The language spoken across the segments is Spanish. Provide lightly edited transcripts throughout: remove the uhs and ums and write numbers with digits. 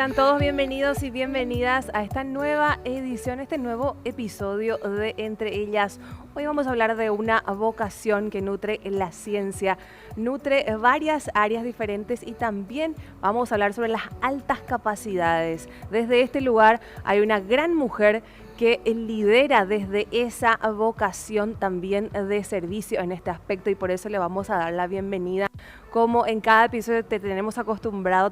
Sean todos bienvenidos y bienvenidas a esta nueva edición, este nuevo episodio de Entre Ellas. Hoy vamos a hablar de una vocación que nutre la ciencia, nutre varias áreas diferentes y también vamos a hablar sobre las altas capacidades. Desde este lugar hay una gran mujer que lidera desde esa vocación también de servicio en este aspecto y por eso le vamos a dar la bienvenida. Como en cada episodio te tenemos acostumbrada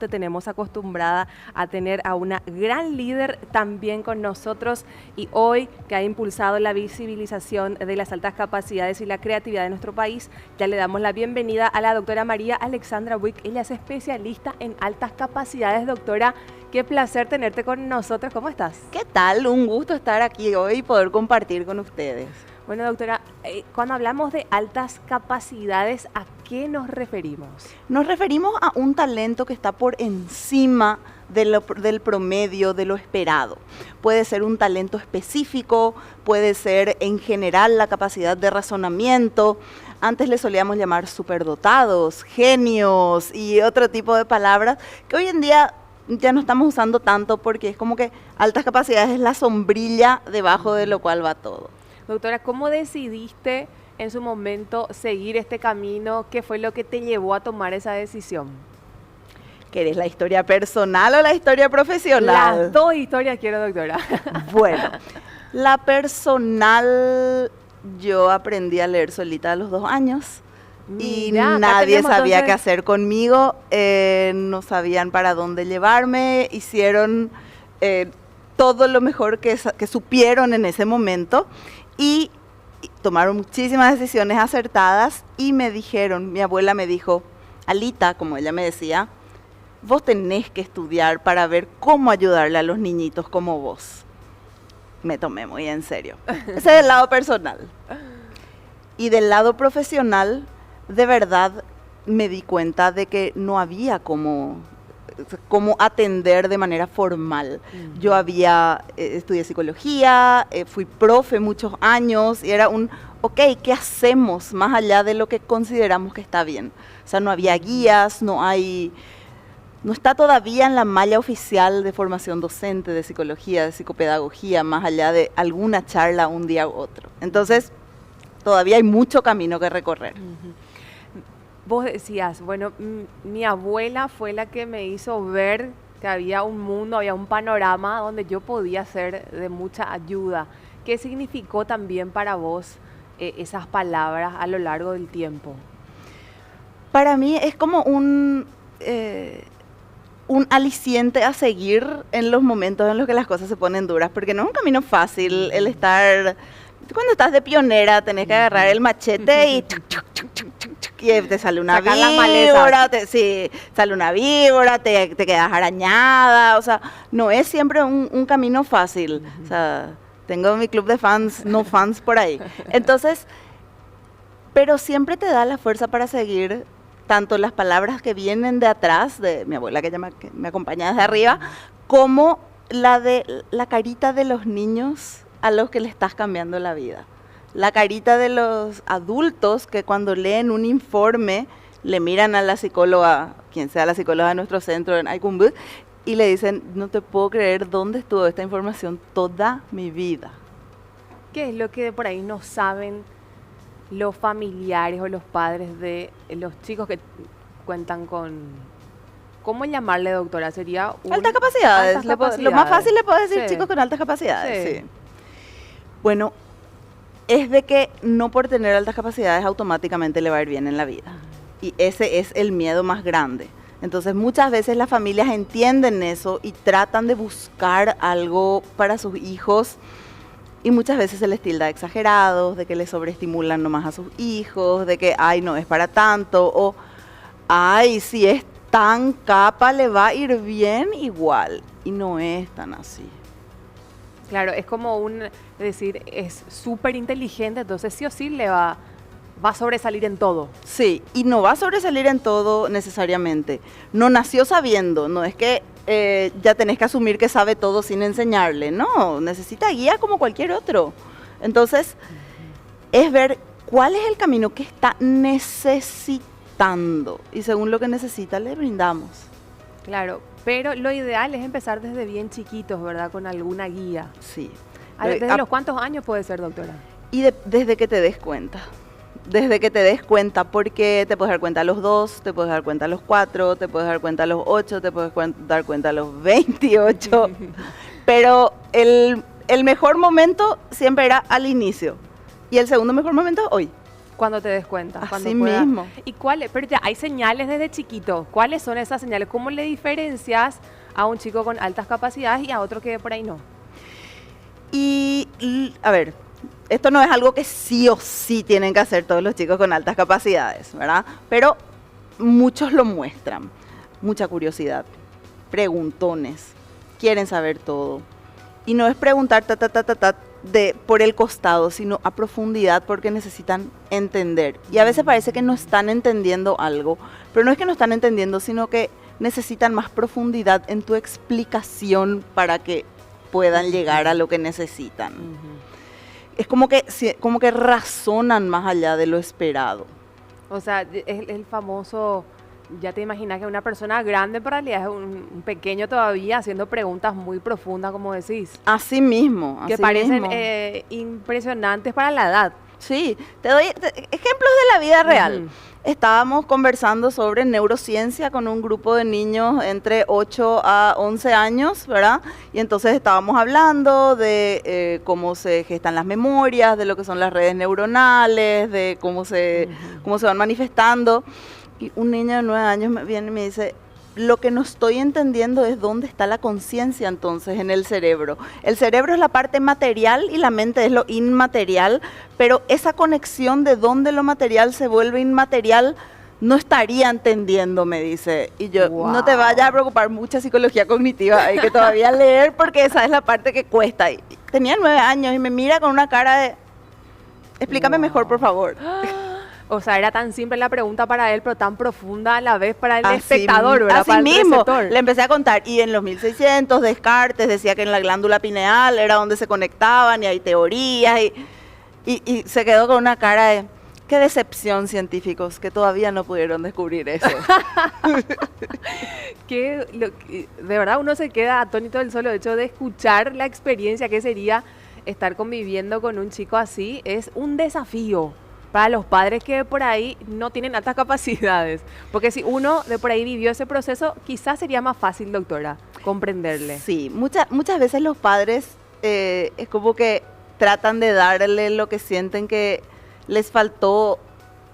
a tener a una gran líder también con nosotros y hoy que ha impulsado la visibilización de las altas capacidades y la creatividad de nuestro país, ya le damos la bienvenida a la doctora María Alexandra Buick. Ella es especialista en altas capacidades. Doctora, qué placer tenerte con nosotros. ¿Cómo estás? ¿Qué tal? Un gusto estar aquí hoy y poder compartir con ustedes. Bueno, doctora, cuando hablamos de altas capacidades, ¿a qué nos referimos? Nos referimos a un talento que está por encima del promedio, de lo esperado. Puede ser un talento específico, puede ser en general la capacidad de razonamiento. Antes le solíamos llamar superdotados, genios y otro tipo de palabras que hoy en día ya no estamos usando tanto porque es como que altas capacidades es la sombrilla debajo de lo cual va todo. Doctora, ¿cómo decidiste en su momento seguir este camino? ¿Qué fue lo que te llevó a tomar esa decisión? ¿Querés la historia personal o la historia profesional? Las dos historias quiero, doctora. Bueno, la personal, yo aprendí a leer solita a los 2 años. Y nadie sabía qué hacer conmigo, no sabían para dónde llevarme, hicieron todo lo mejor que supieron en ese momento y tomaron muchísimas decisiones acertadas y me dijeron, mi abuela me dijo, Alita, como ella me decía, vos tenés que estudiar para ver cómo ayudarle a los niñitos como vos. Me tomé muy en serio. Ese es el lado personal. Y del lado profesional, de verdad me di cuenta de que no había cómo atender de manera formal. Yo estudié psicología, fui profe muchos años y era ok, ¿qué hacemos más allá de lo que consideramos que está bien? O sea, no había guías, no está todavía en la malla oficial de formación docente, de psicología, de psicopedagogía, más allá de alguna charla un día u otro. Entonces, todavía hay mucho camino que recorrer. Vos decías, bueno, mi abuela fue la que me hizo ver que había un mundo, había un panorama donde yo podía ser de mucha ayuda. ¿Qué significó también para vos esas palabras a lo largo del tiempo? Para mí es como un aliciente a seguir en los momentos en los que las cosas se ponen duras, porque no es un camino fácil el estar. Cuando estás de pionera tenés que agarrar el machete y te sale una víbora, sale una víbora, te quedas arañada, o sea, no es siempre un camino fácil. O sea, tengo mi club de fans, no fans por ahí. Entonces, pero siempre te da la fuerza para seguir, tanto las palabras que vienen de atrás, de mi abuela que me acompaña desde arriba, como la carita de los niños a los que le estás cambiando la vida. La carita de los adultos que cuando leen un informe le miran a la psicóloga, quien sea la psicóloga de nuestro centro en Aicumbú, y le dicen, no te puedo creer dónde estuvo esta información toda mi vida. ¿Qué es lo que por ahí no saben los familiares o los padres de los chicos que cuentan con, ¿cómo llamarle, doctora? Sería altas capacidades. Lo más fácil le puedo decir, chicos con altas capacidades. Sí. Bueno, es de que no por tener altas capacidades automáticamente le va a ir bien en la vida. Y ese es el miedo más grande. Entonces muchas veces las familias entienden eso y tratan de buscar algo para sus hijos y muchas veces se les tilda de exagerados, de que les sobreestimulan nomás a sus hijos, de que, ay, no es para tanto, o, ay, si es tan capa le va a ir bien igual. Y no es tan así. Claro, es como decir, es súper inteligente, entonces sí o sí le va a sobresalir en todo. Sí, y no va a sobresalir en todo necesariamente. No nació sabiendo, no es que ya tenés que asumir que sabe todo sin enseñarle, no, necesita guía como cualquier otro. Entonces, es ver cuál es el camino que está necesitando y según lo que necesita le brindamos. Claro, Pero lo ideal es empezar desde bien chiquitos, ¿verdad? Con alguna guía. Sí. ¿Desde los cuántos años puede ser, doctora? Y desde que te des cuenta. Desde que te des cuenta, porque te puedes dar cuenta a los 2, te puedes dar cuenta a los 4, te puedes dar cuenta a los 8, te puedes dar cuenta a los 28. Pero el mejor momento siempre era al inicio. Y el segundo mejor momento, hoy. Cuando te des cuenta. Así mismo. ¿Y pero ya hay señales desde chiquito? ¿Cuáles son esas señales? ¿Cómo le diferencias a un chico con altas capacidades y a otro que por ahí no? Y, a ver, esto no es algo que sí o sí tienen que hacer todos los chicos con altas capacidades, ¿verdad? Pero muchos lo muestran. Mucha curiosidad, preguntones, quieren saber todo. Y no es preguntar por el costado, sino a profundidad porque necesitan entender. Y a veces parece que no están entendiendo algo, pero no es que no están entendiendo, sino que necesitan más profundidad en tu explicación para que puedan llegar a lo que necesitan. Es como que razonan más allá de lo esperado. O sea, es el famoso, ya te imaginas que una persona grande, pero en realidad es un pequeño todavía haciendo preguntas muy profundas, como decís. Así mismo. Que parecen impresionantes para la edad. Sí, te doy ejemplos de la vida real. Estábamos conversando sobre neurociencia con un grupo de niños entre 8 a 11 años, ¿verdad? Y entonces estábamos hablando de cómo se gestan las memorias, de lo que son las redes neuronales, de cómo se van manifestando. Y un niño de 9 años me viene y me dice, lo que no estoy entendiendo es dónde está la conciencia entonces en el cerebro. El cerebro es la parte material y la mente es lo inmaterial, pero esa conexión de dónde lo material se vuelve inmaterial no estaría entendiendo, me dice. Y yo, no te vayas a preocupar, mucha psicología cognitiva hay que todavía leer porque esa es la parte que cuesta. Y tenía 9 años y me mira con una cara de, explícame mejor, por favor. O sea, era tan simple la pregunta para él, pero tan profunda a la vez para el espectador, ¿verdad? Así mismo, le empecé a contar. Y en los 1600, Descartes decía que en la glándula pineal era donde se conectaban y hay teorías. Y se quedó con una cara de, qué decepción, científicos, que todavía no pudieron descubrir eso. De verdad uno se queda atónito del solo hecho de escuchar la experiencia que sería estar conviviendo con un chico así. Es un desafío para los padres que por ahí no tienen altas capacidades. Porque si uno de por ahí vivió ese proceso, quizás sería más fácil, doctora, comprenderle. Sí, muchas veces los padres es como que tratan de darle lo que sienten que les faltó,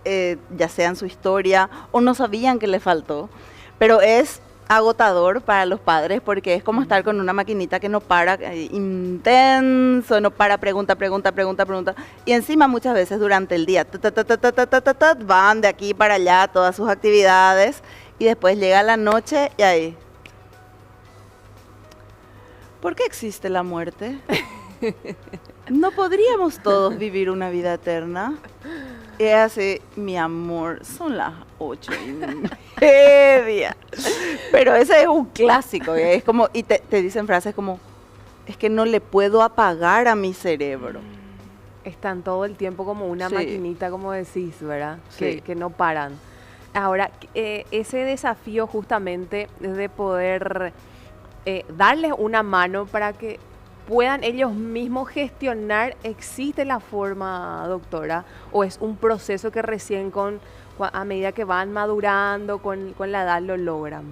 ya sea en su historia o no sabían que les faltó. Pero es agotador para los padres porque es como estar con una maquinita que no para, intenso, no para, pregunta. Y encima muchas veces durante el día van de aquí para allá todas sus actividades y después llega la noche y ahí. ¿Por qué existe la muerte? ¿No podríamos todos vivir una vida eterna? Y así, mi amor, son las 8:30. Pero ese es un clásico, es como, y te dicen frases como, es que no le puedo apagar a mi cerebro. Están todo el tiempo como una maquinita, como decís, ¿verdad? Sí. Que no paran. Ahora, ese desafío justamente de poder darles una mano para que puedan ellos mismos gestionar, ¿existe la forma, doctora? ¿O es un proceso que recién a medida que van madurando con la edad lo logran?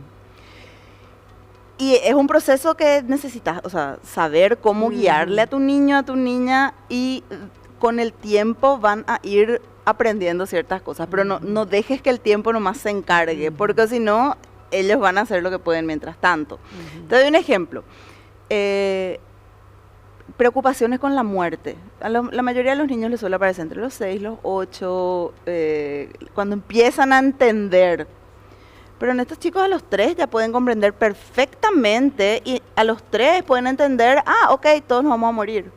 Y es un proceso que necesitas, o sea, saber cómo guiarle a tu niño, a tu niña, y con el tiempo van a ir aprendiendo ciertas cosas, pero no dejes que el tiempo nomás se encargue, porque si no, ellos van a hacer lo que pueden mientras tanto. Te doy un ejemplo. Preocupaciones con la muerte. A la mayoría de los niños les suele aparecer entre los 6, los 8, cuando empiezan a entender. Pero en estos chicos a los 3 ya pueden comprender perfectamente y a los 3 pueden entender, ok, todos nos vamos a morir.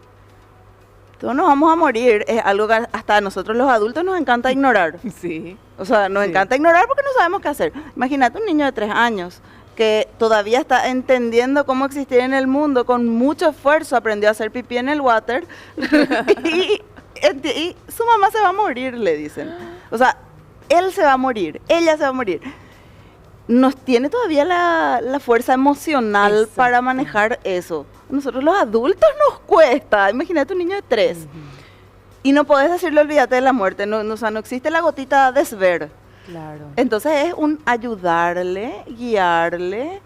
Todos nos vamos a morir. Es algo que hasta a nosotros los adultos nos encanta ignorar. Sí. O sea, nos encanta ignorar porque no sabemos qué hacer. Imagínate un niño de 3 años que todavía está entendiendo cómo existir en el mundo, con mucho esfuerzo aprendió a hacer pipí en el water y su mamá se va a morir, le dicen. O sea, él se va a morir, ella se va a morir. no tiene todavía la fuerza emocional Exacto. para manejar eso. Nosotros los adultos nos cuesta. Imagínate un niño de 3. Y no podés decirle olvídate de la muerte. No, o sea, no existe la gotita de desver. Claro. Entonces es un ayudarle, guiarle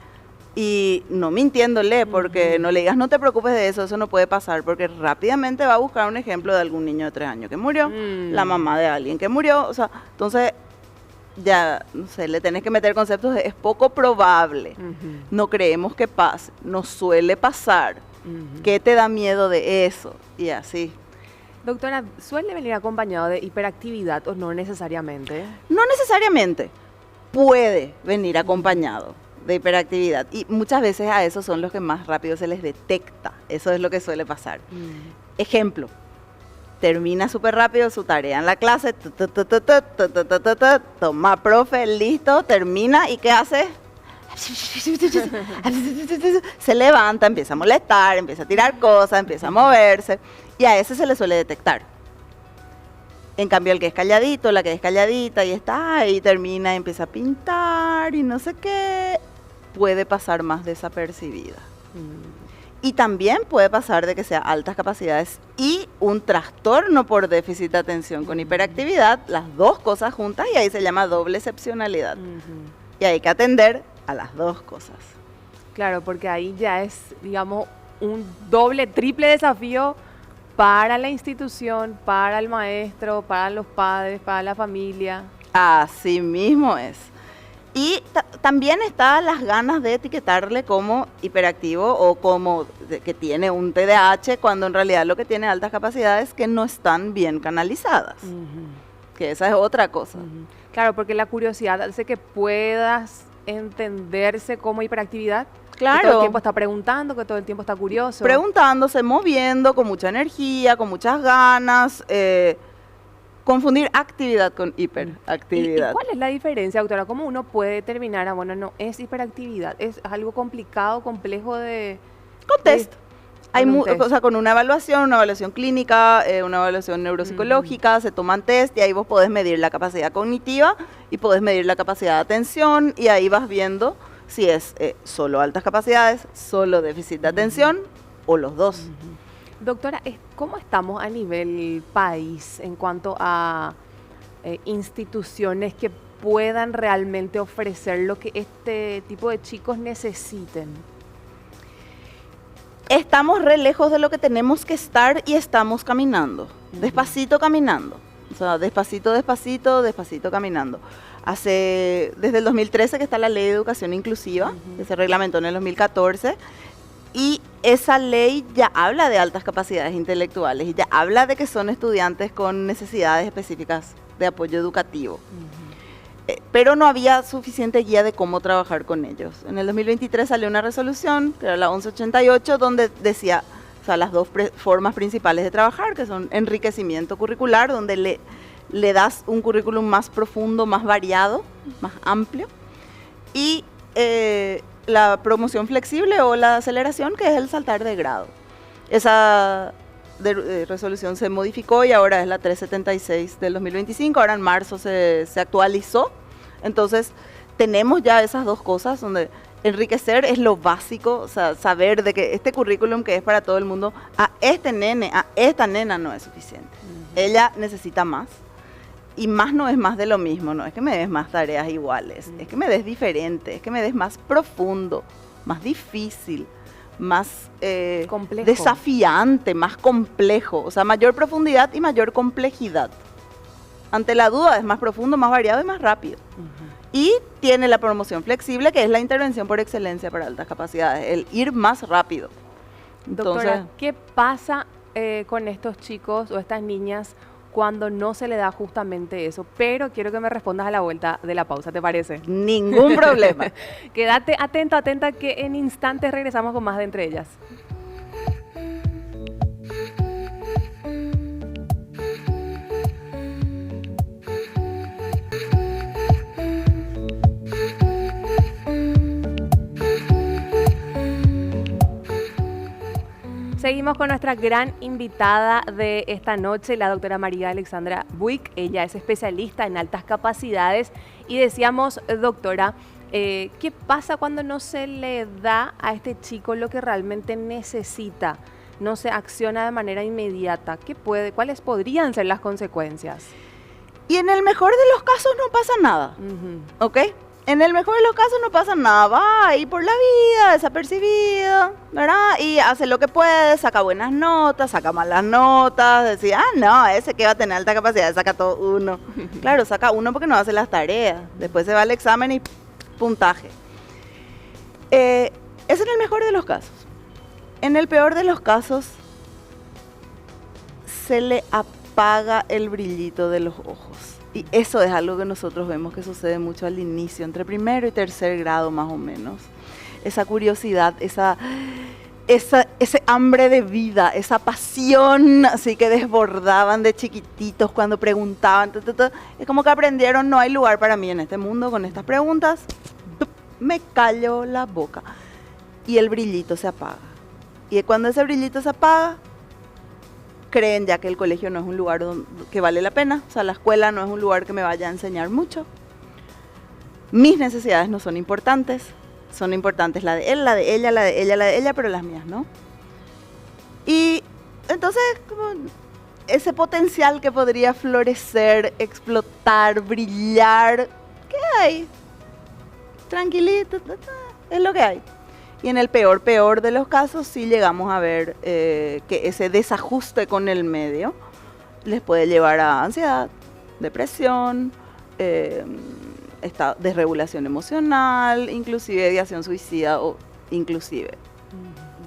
y no mintiéndole, porque no le digas no te preocupes de eso no puede pasar, porque rápidamente va a buscar un ejemplo de algún niño de 3 años que murió, la mamá de alguien que murió, o sea, entonces ya, no sé, le tenés que meter conceptos de es poco probable, no creemos que pase, no suele pasar, ¿qué te da miedo de eso? Y así. Doctora, ¿suele venir acompañado de hiperactividad o no necesariamente? No necesariamente, puede venir acompañado de hiperactividad y muchas veces a esos son los que más rápido se les detecta, eso es lo que suele pasar. Ejemplo, termina súper rápido su tarea en la clase, toma profe, listo, termina y ¿qué hace? Se levanta, empieza a molestar, empieza a tirar cosas, empieza a moverse y a ese se le suele detectar. En cambio el que es calladito, la que es calladita y está ahí, termina y empieza a pintar y no sé qué, puede pasar más desapercibida. Y también puede pasar de que sea altas capacidades y un trastorno por déficit de atención con hiperactividad, las dos cosas juntas, y ahí se llama doble excepcionalidad. Y hay que atender a las dos cosas. Claro, porque ahí ya es, digamos, un doble, triple desafío para la institución, para el maestro, para los padres, para la familia. Así mismo es. Y también está las ganas de etiquetarle como hiperactivo o como que tiene un TDAH, cuando en realidad lo que tiene altas capacidades que no están bien canalizadas. Que esa es otra cosa. Claro, porque la curiosidad hace que puedas entenderse como hiperactividad. Claro. Que todo el tiempo está preguntando, que todo el tiempo está curioso. Preguntándose, moviendo, con mucha energía, con muchas ganas. Confundir actividad con hiperactividad. ¿Y cuál es la diferencia, doctora? ¿Cómo uno puede determinar, bueno, no es hiperactividad? ¿Es algo complicado, complejo de...? Con test. Hay test. O sea, con una evaluación clínica, una evaluación neuropsicológica, se toman test y ahí vos podés medir la capacidad cognitiva y podés medir la capacidad de atención y ahí vas viendo si es solo altas capacidades, solo déficit de atención o los dos. Doctora, ¿cómo estamos a nivel país en cuanto a instituciones que puedan realmente ofrecer lo que este tipo de chicos necesiten? Estamos re lejos de lo que tenemos que estar y estamos caminando, despacito caminando. O sea, despacito caminando. Desde el 2013 que está la Ley de Educación Inclusiva, que se reglamentó en el 2014, y esa ley ya habla de altas capacidades intelectuales y ya habla de que son estudiantes con necesidades específicas de apoyo educativo. Pero no había suficiente guía de cómo trabajar con ellos. En el 2023 salió una resolución, que era la 1188, donde decía, o sea, las dos formas principales de trabajar, que son enriquecimiento curricular, donde le das un currículum más profundo, más variado, más amplio, y la promoción flexible o la aceleración, que es el saltar de grado. Esa resolución se modificó y ahora es la 376 del 2025, ahora en marzo se actualizó. Entonces tenemos ya esas dos cosas donde enriquecer es lo básico, o sea, saber de que este currículum que es para todo el mundo, a este nene, a esta nena no es suficiente. Ella necesita más. Y más no es más de lo mismo, no es que me des más tareas iguales, es que me des diferente, es que me des más profundo, más difícil, más desafiante, más complejo, o sea, mayor profundidad y mayor complejidad. Ante la duda es más profundo, más variado y más rápido. Y tiene la promoción flexible, que es la intervención por excelencia para altas capacidades, el ir más rápido. Doctora, Entonces, ¿qué pasa con estos chicos o estas niñas cuando no se le da justamente eso? Pero quiero que me respondas a la vuelta de la pausa, ¿te parece? Ningún problema. Quédate atenta, que en instantes regresamos con más de Entre Ellas. Seguimos con nuestra gran invitada de esta noche, la doctora María Alexandra Buick. Ella es especialista en altas capacidades y decíamos, doctora, ¿Qué pasa cuando no se le da a este chico lo que realmente necesita? No se acciona de manera inmediata. ¿Cuáles podrían ser las consecuencias? Y en el mejor de los casos no pasa nada, ¿ok? En el mejor de los casos no pasa nada, va ahí por la vida, desapercibido, ¿verdad? Y hace lo que puede, saca buenas notas, saca malas notas, decía, no, ese que va a tener alta capacidad, saca todo 1. Claro, saca 1 porque no hace las tareas, después se va al examen y puntaje. Es en el mejor de los casos. En el peor de los casos, se le apaga el brillito de los ojos. Y eso es algo que nosotros vemos que sucede mucho al inicio, entre primero y tercer grado más o menos. Esa curiosidad, ese hambre de vida, esa pasión así que desbordaban de chiquititos cuando preguntaban. Es como que aprendieron, no hay lugar para mí en este mundo con estas preguntas. Me callo la boca. Y el brillito se apaga. Y cuando ese brillito se apaga, creen ya que el colegio no es un lugar que vale la pena, o sea, la escuela no es un lugar que me vaya a enseñar mucho. Mis necesidades no son importantes la de él, la de ella, la de ella, la de ella, pero las mías no. Y entonces, como ese potencial que podría florecer, explotar, brillar, ¿qué hay? Tranquilito, es lo que hay. Y en el peor de los casos sí llegamos a ver que ese desajuste con el medio les puede llevar a ansiedad, depresión, desregulación emocional, inclusive ideación suicida o inclusive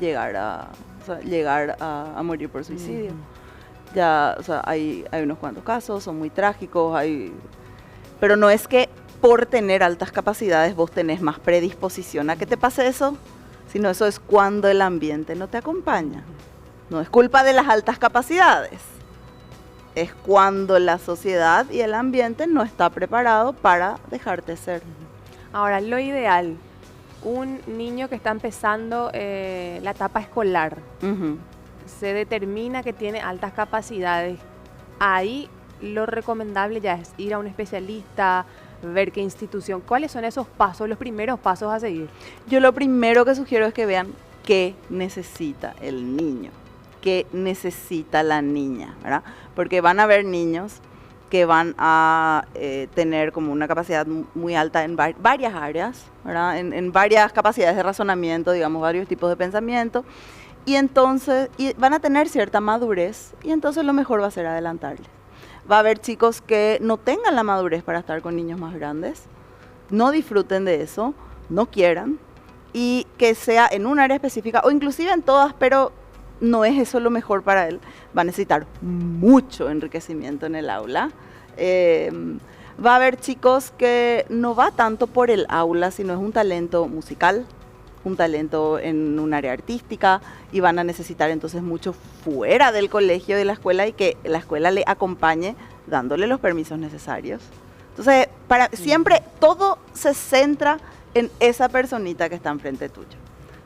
llegar a morir por suicidio. Ya, o sea, hay unos cuantos casos, son muy trágicos, pero no es que por tener altas capacidades vos tenés más predisposición a que te pase eso, sino eso es cuando el ambiente no te acompaña. No es culpa de las altas capacidades, es cuando la sociedad y el ambiente no está preparado para dejarte ser. Ahora, lo ideal, un niño que está empezando la etapa escolar, se determina que tiene altas capacidades, ahí lo recomendable ya es ir a un especialista, ver qué institución, cuáles son esos pasos, los primeros pasos a seguir. Yo lo primero que sugiero es que vean qué necesita el niño, qué necesita la niña, ¿verdad? Porque van a haber niños que van a tener como una capacidad muy alta en varias áreas, ¿verdad? En varias capacidades de razonamiento, digamos, varios tipos de pensamiento, y entonces van a tener cierta madurez, y entonces lo mejor va a ser adelantarles. Va a haber chicos que no tengan la madurez para estar con niños más grandes, no disfruten de eso, no quieran, y que sea en un área específica o inclusive en todas, pero no es eso lo mejor para él. Va a necesitar mucho enriquecimiento en el aula. Va a haber chicos que no va tanto por el aula, sino es un talento musical, un talento en un área artística, y van a necesitar entonces mucho fuera del colegio, de la escuela, y que la escuela le acompañe dándole los permisos necesarios. Entonces, siempre todo se centra en esa personita que está enfrente tuyo.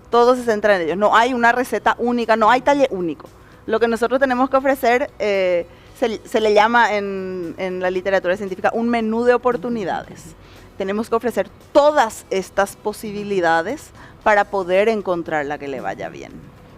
Todo se centra en ellos. No hay una receta única, no hay taller único. Lo que nosotros tenemos que ofrecer se le llama en la literatura científica un menú de oportunidades. Tenemos que ofrecer todas estas posibilidades para poder encontrar la que le vaya bien.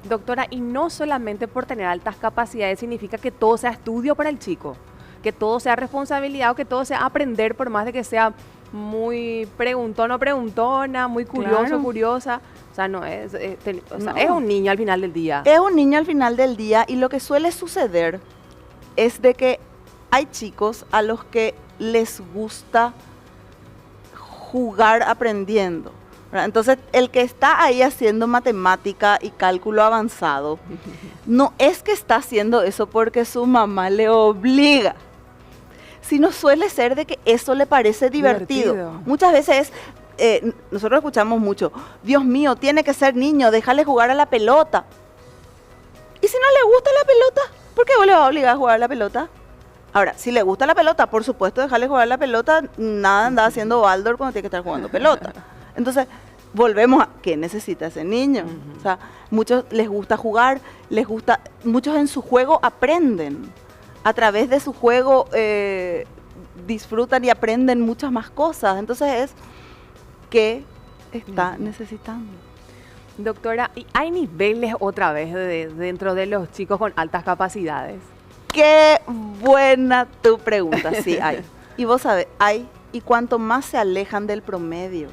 Doctora, y no solamente por tener altas capacidades significa que todo sea estudio para el chico, que todo sea responsabilidad o que todo sea aprender, por más de que sea muy preguntón o preguntona, muy curioso, claro, curiosa. O sea, no es, es un niño al final del día. Es un niño al final del día, y lo que suele suceder es de que hay chicos a los que les gusta jugar aprendiendo. Entonces, el que está ahí haciendo matemática y cálculo avanzado, no es que está haciendo eso porque su mamá le obliga, sino suele ser de que eso le parece divertido. Muchas veces nosotros escuchamos mucho, Dios mío, tiene que ser niño, déjale jugar a la pelota. Y si no le gusta la pelota, ¿por qué vos le vas a obligar a jugar a la pelota? Ahora, si le gusta la pelota, por supuesto, dejarle jugar la pelota, nada anda haciendo Baldor cuando tiene que estar jugando pelota. Entonces, volvemos a ¿qué necesita ese niño? O sea, muchos les gusta jugar, muchos en su juego aprenden. A través de su juego disfrutan y aprenden muchas más cosas. Entonces qué está necesitando. Doctora, ¿y hay niveles otra vez dentro de los chicos con altas capacidades? Qué buena tu pregunta, sí hay. Y vos sabés, hay, y cuanto más se alejan del promedio,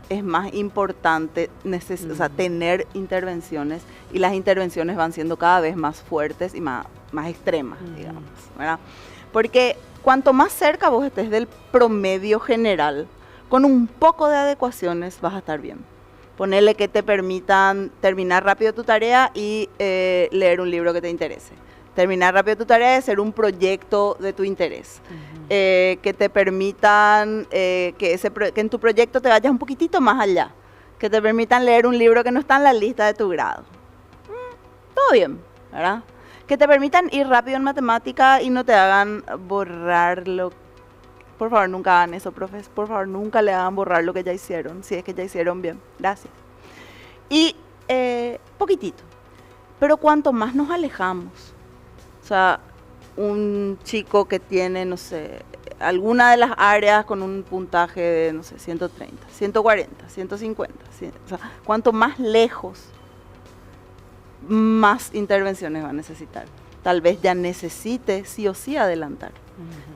es más importante o sea, tener intervenciones, y las intervenciones van siendo cada vez más fuertes y más extremas, digamos, ¿verdad? Porque cuanto más cerca vos estés del promedio general, con un poco de adecuaciones vas a estar bien. Ponerle que te permitan terminar rápido tu tarea y leer un libro que te interese. Terminar rápido tu tarea y hacer un proyecto de tu interés. Que te permitan que en tu proyecto te vayas un poquitito más allá. Que te permitan leer un libro que no está en la lista de tu grado. Todo bien, ¿verdad? Que te permitan ir rápido en matemática y no te hagan borrarlo. Por favor, nunca hagan eso, profes. Por favor, nunca le hagan borrar lo que ya hicieron, si es que ya hicieron bien. Gracias. Y poquitito. Pero cuanto más nos alejamos, o sea, un chico que tiene, no sé, alguna de las áreas con un puntaje de, no sé, 130, 140, 150, o sea, cuanto más lejos, más intervenciones va a necesitar. Tal vez ya necesite sí o sí adelantar.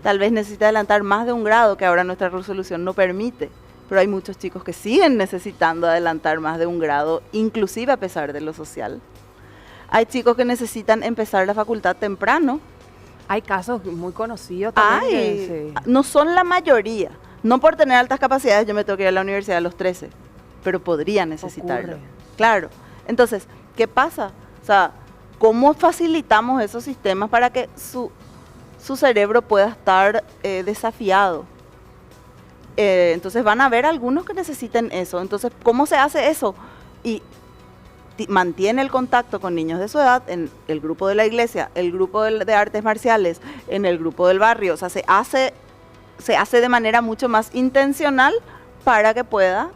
Tal vez necesite adelantar más de un grado que ahora nuestra resolución no permite. Pero hay muchos chicos que siguen necesitando adelantar más de un grado, inclusive a pesar de lo social. Hay chicos que necesitan empezar la facultad temprano. Hay casos muy conocidos también. No son la mayoría. No por tener altas capacidades yo me tengo que ir a la universidad a los 13, pero podría necesitarlo. Ocurre. Claro. Entonces, ¿qué pasa? O sea, ¿cómo facilitamos esos sistemas para que su cerebro pueda estar desafiado? Entonces van a haber algunos que necesiten eso. Entonces, ¿cómo se hace eso? Y mantiene el contacto con niños de su edad en el grupo de la iglesia, el grupo de artes marciales, en el grupo del barrio. O sea, se hace de manera mucho más intencional para que pueda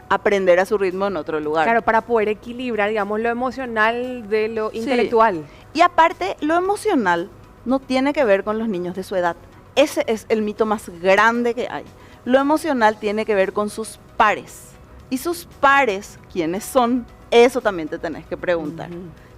aprender a su ritmo en otro lugar. Claro, para poder equilibrar, digamos, lo emocional de lo intelectual. Y aparte, lo emocional no tiene que ver con los niños de su edad. Ese es el mito más grande que hay. Lo emocional tiene que ver con sus pares. Y sus pares, ¿quiénes son? Eso también te tenés que preguntar.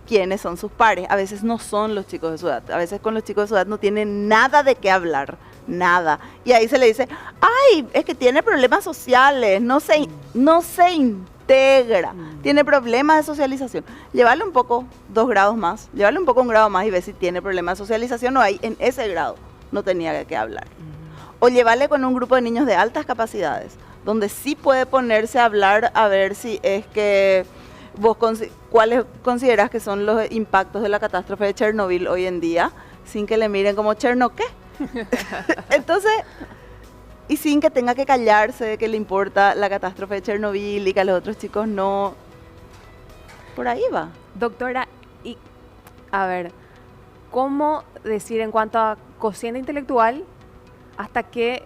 ¿Quiénes son sus pares? A veces no son los chicos de su edad. A veces con los chicos de su edad no tienen nada de qué hablar. Nada. Y ahí se le dice, ay, es que tiene problemas sociales, no se integra, tiene problemas de socialización. Llévale un poco 2 grados más, llévale un poco 1 grado más y ve si tiene problemas de socialización o ahí en ese grado no tenía de qué hablar. O llévale con un grupo de niños de altas capacidades, donde sí puede ponerse a hablar a ver si es que vos cuáles consideras que son los impactos de la catástrofe de Chernobyl hoy en día, sin que le miren como ¿Cherno qué? Entonces, y sin que tenga que callarse que le importa la catástrofe de Chernobyl y que a los otros chicos no. Por ahí va. Doctora, y a ver, ¿cómo decir en cuanto a cociente intelectual hasta qué,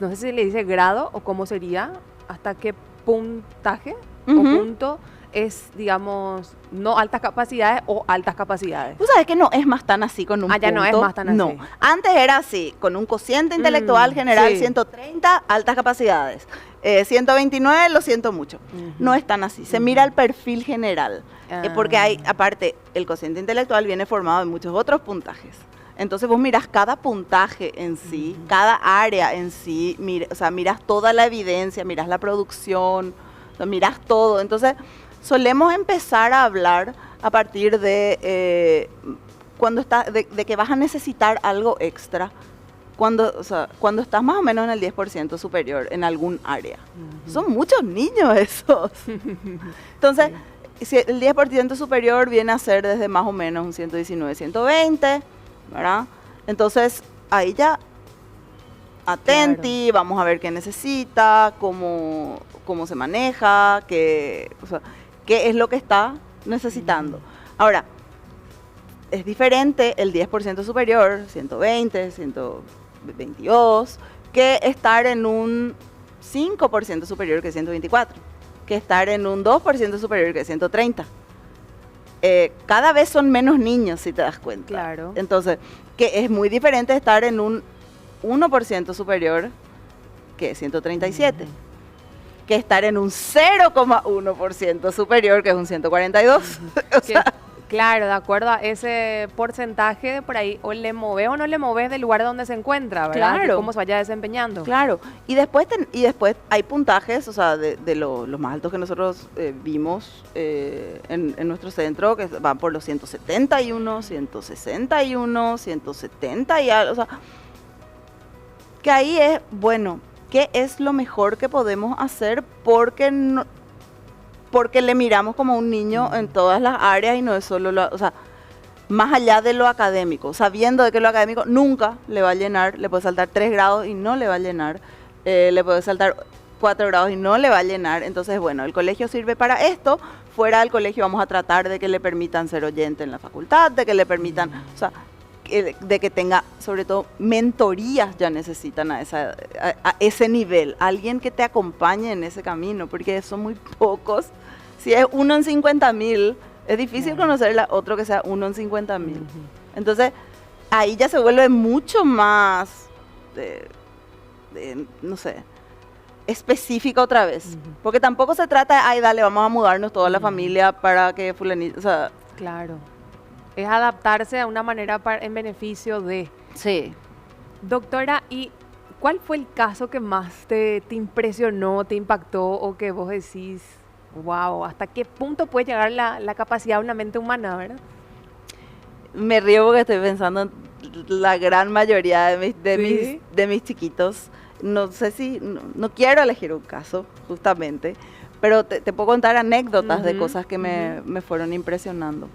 no sé si le dice grado o cómo sería, hasta qué puntaje o punto es, digamos, no altas capacidades o altas capacidades? Tú sabes que no es más tan así con un punto. Ya no es más tan así. No, antes era así, con un cociente intelectual general 130, altas capacidades. 129, lo siento mucho. No es tan así, se mira el perfil general. Porque hay, aparte, el cociente intelectual viene formado de muchos otros puntajes. Entonces vos mirás cada puntaje en sí, cada área en sí, mirás toda la evidencia, mirás la producción, mirás todo. Entonces solemos empezar a hablar a partir de de que vas a necesitar algo extra cuando estás más o menos en el 10% superior en algún área. Son muchos niños esos. Entonces, si el 10% superior viene a ser desde más o menos un 119, 120, ¿verdad? Entonces, ahí ya atenti, vamos a ver qué necesita, cómo se maneja, qué es lo que está necesitando. Ahora, es diferente el 10% superior, 120, 122, que estar en un 5% superior que 124, que estar en un 2% superior que 130. Cada vez son menos niños, si te das cuenta. Entonces, que es muy diferente estar en un 1% superior que es 137. Que estar en un 0,1% superior, que es un 142. O sea, claro, de acuerdo a ese porcentaje, por ahí o le moves o no le moves del lugar donde se encuentra, ¿verdad? Claro. De cómo se vaya desempeñando. Claro. Y después hay puntajes, o sea, de los más altos que nosotros vimos en nuestro centro, que van por los 171, 161, 170 y algo. O sea, que ahí es, bueno, ¿qué es lo mejor que podemos hacer? Porque le miramos como un niño en todas las áreas y no es solo, o sea, más allá de lo académico, sabiendo de que lo académico nunca le va a llenar, le puede saltar 3 grados y no le va a llenar, le puede saltar 4 grados y no le va a llenar. Entonces, bueno, el colegio sirve para esto. Fuera del colegio vamos a tratar de que le permitan ser oyente en la facultad, de que le permitan, o sea, de que tenga, sobre todo, mentorías ya necesitan a ese nivel, alguien que te acompañe en ese camino, porque son muy pocos. Si es 1 en 50.000, es difícil conocer a otro que sea 1 en 50.000. Entonces, ahí ya se vuelve mucho más, no sé, específica otra vez. Porque tampoco se trata de, ay, dale, vamos a mudarnos toda la familia para que fulanito, o sea... Claro. Es adaptarse a una manera en beneficio de... Sí. Doctora, ¿y cuál fue el caso que más te impresionó, te impactó o que vos decís, wow, ¿hasta qué punto puede llegar la capacidad de una mente humana, verdad? Me río porque estoy pensando en la gran mayoría de mis chiquitos. No sé si, no quiero elegir un caso, justamente, pero te puedo contar anécdotas de cosas que me fueron impresionando.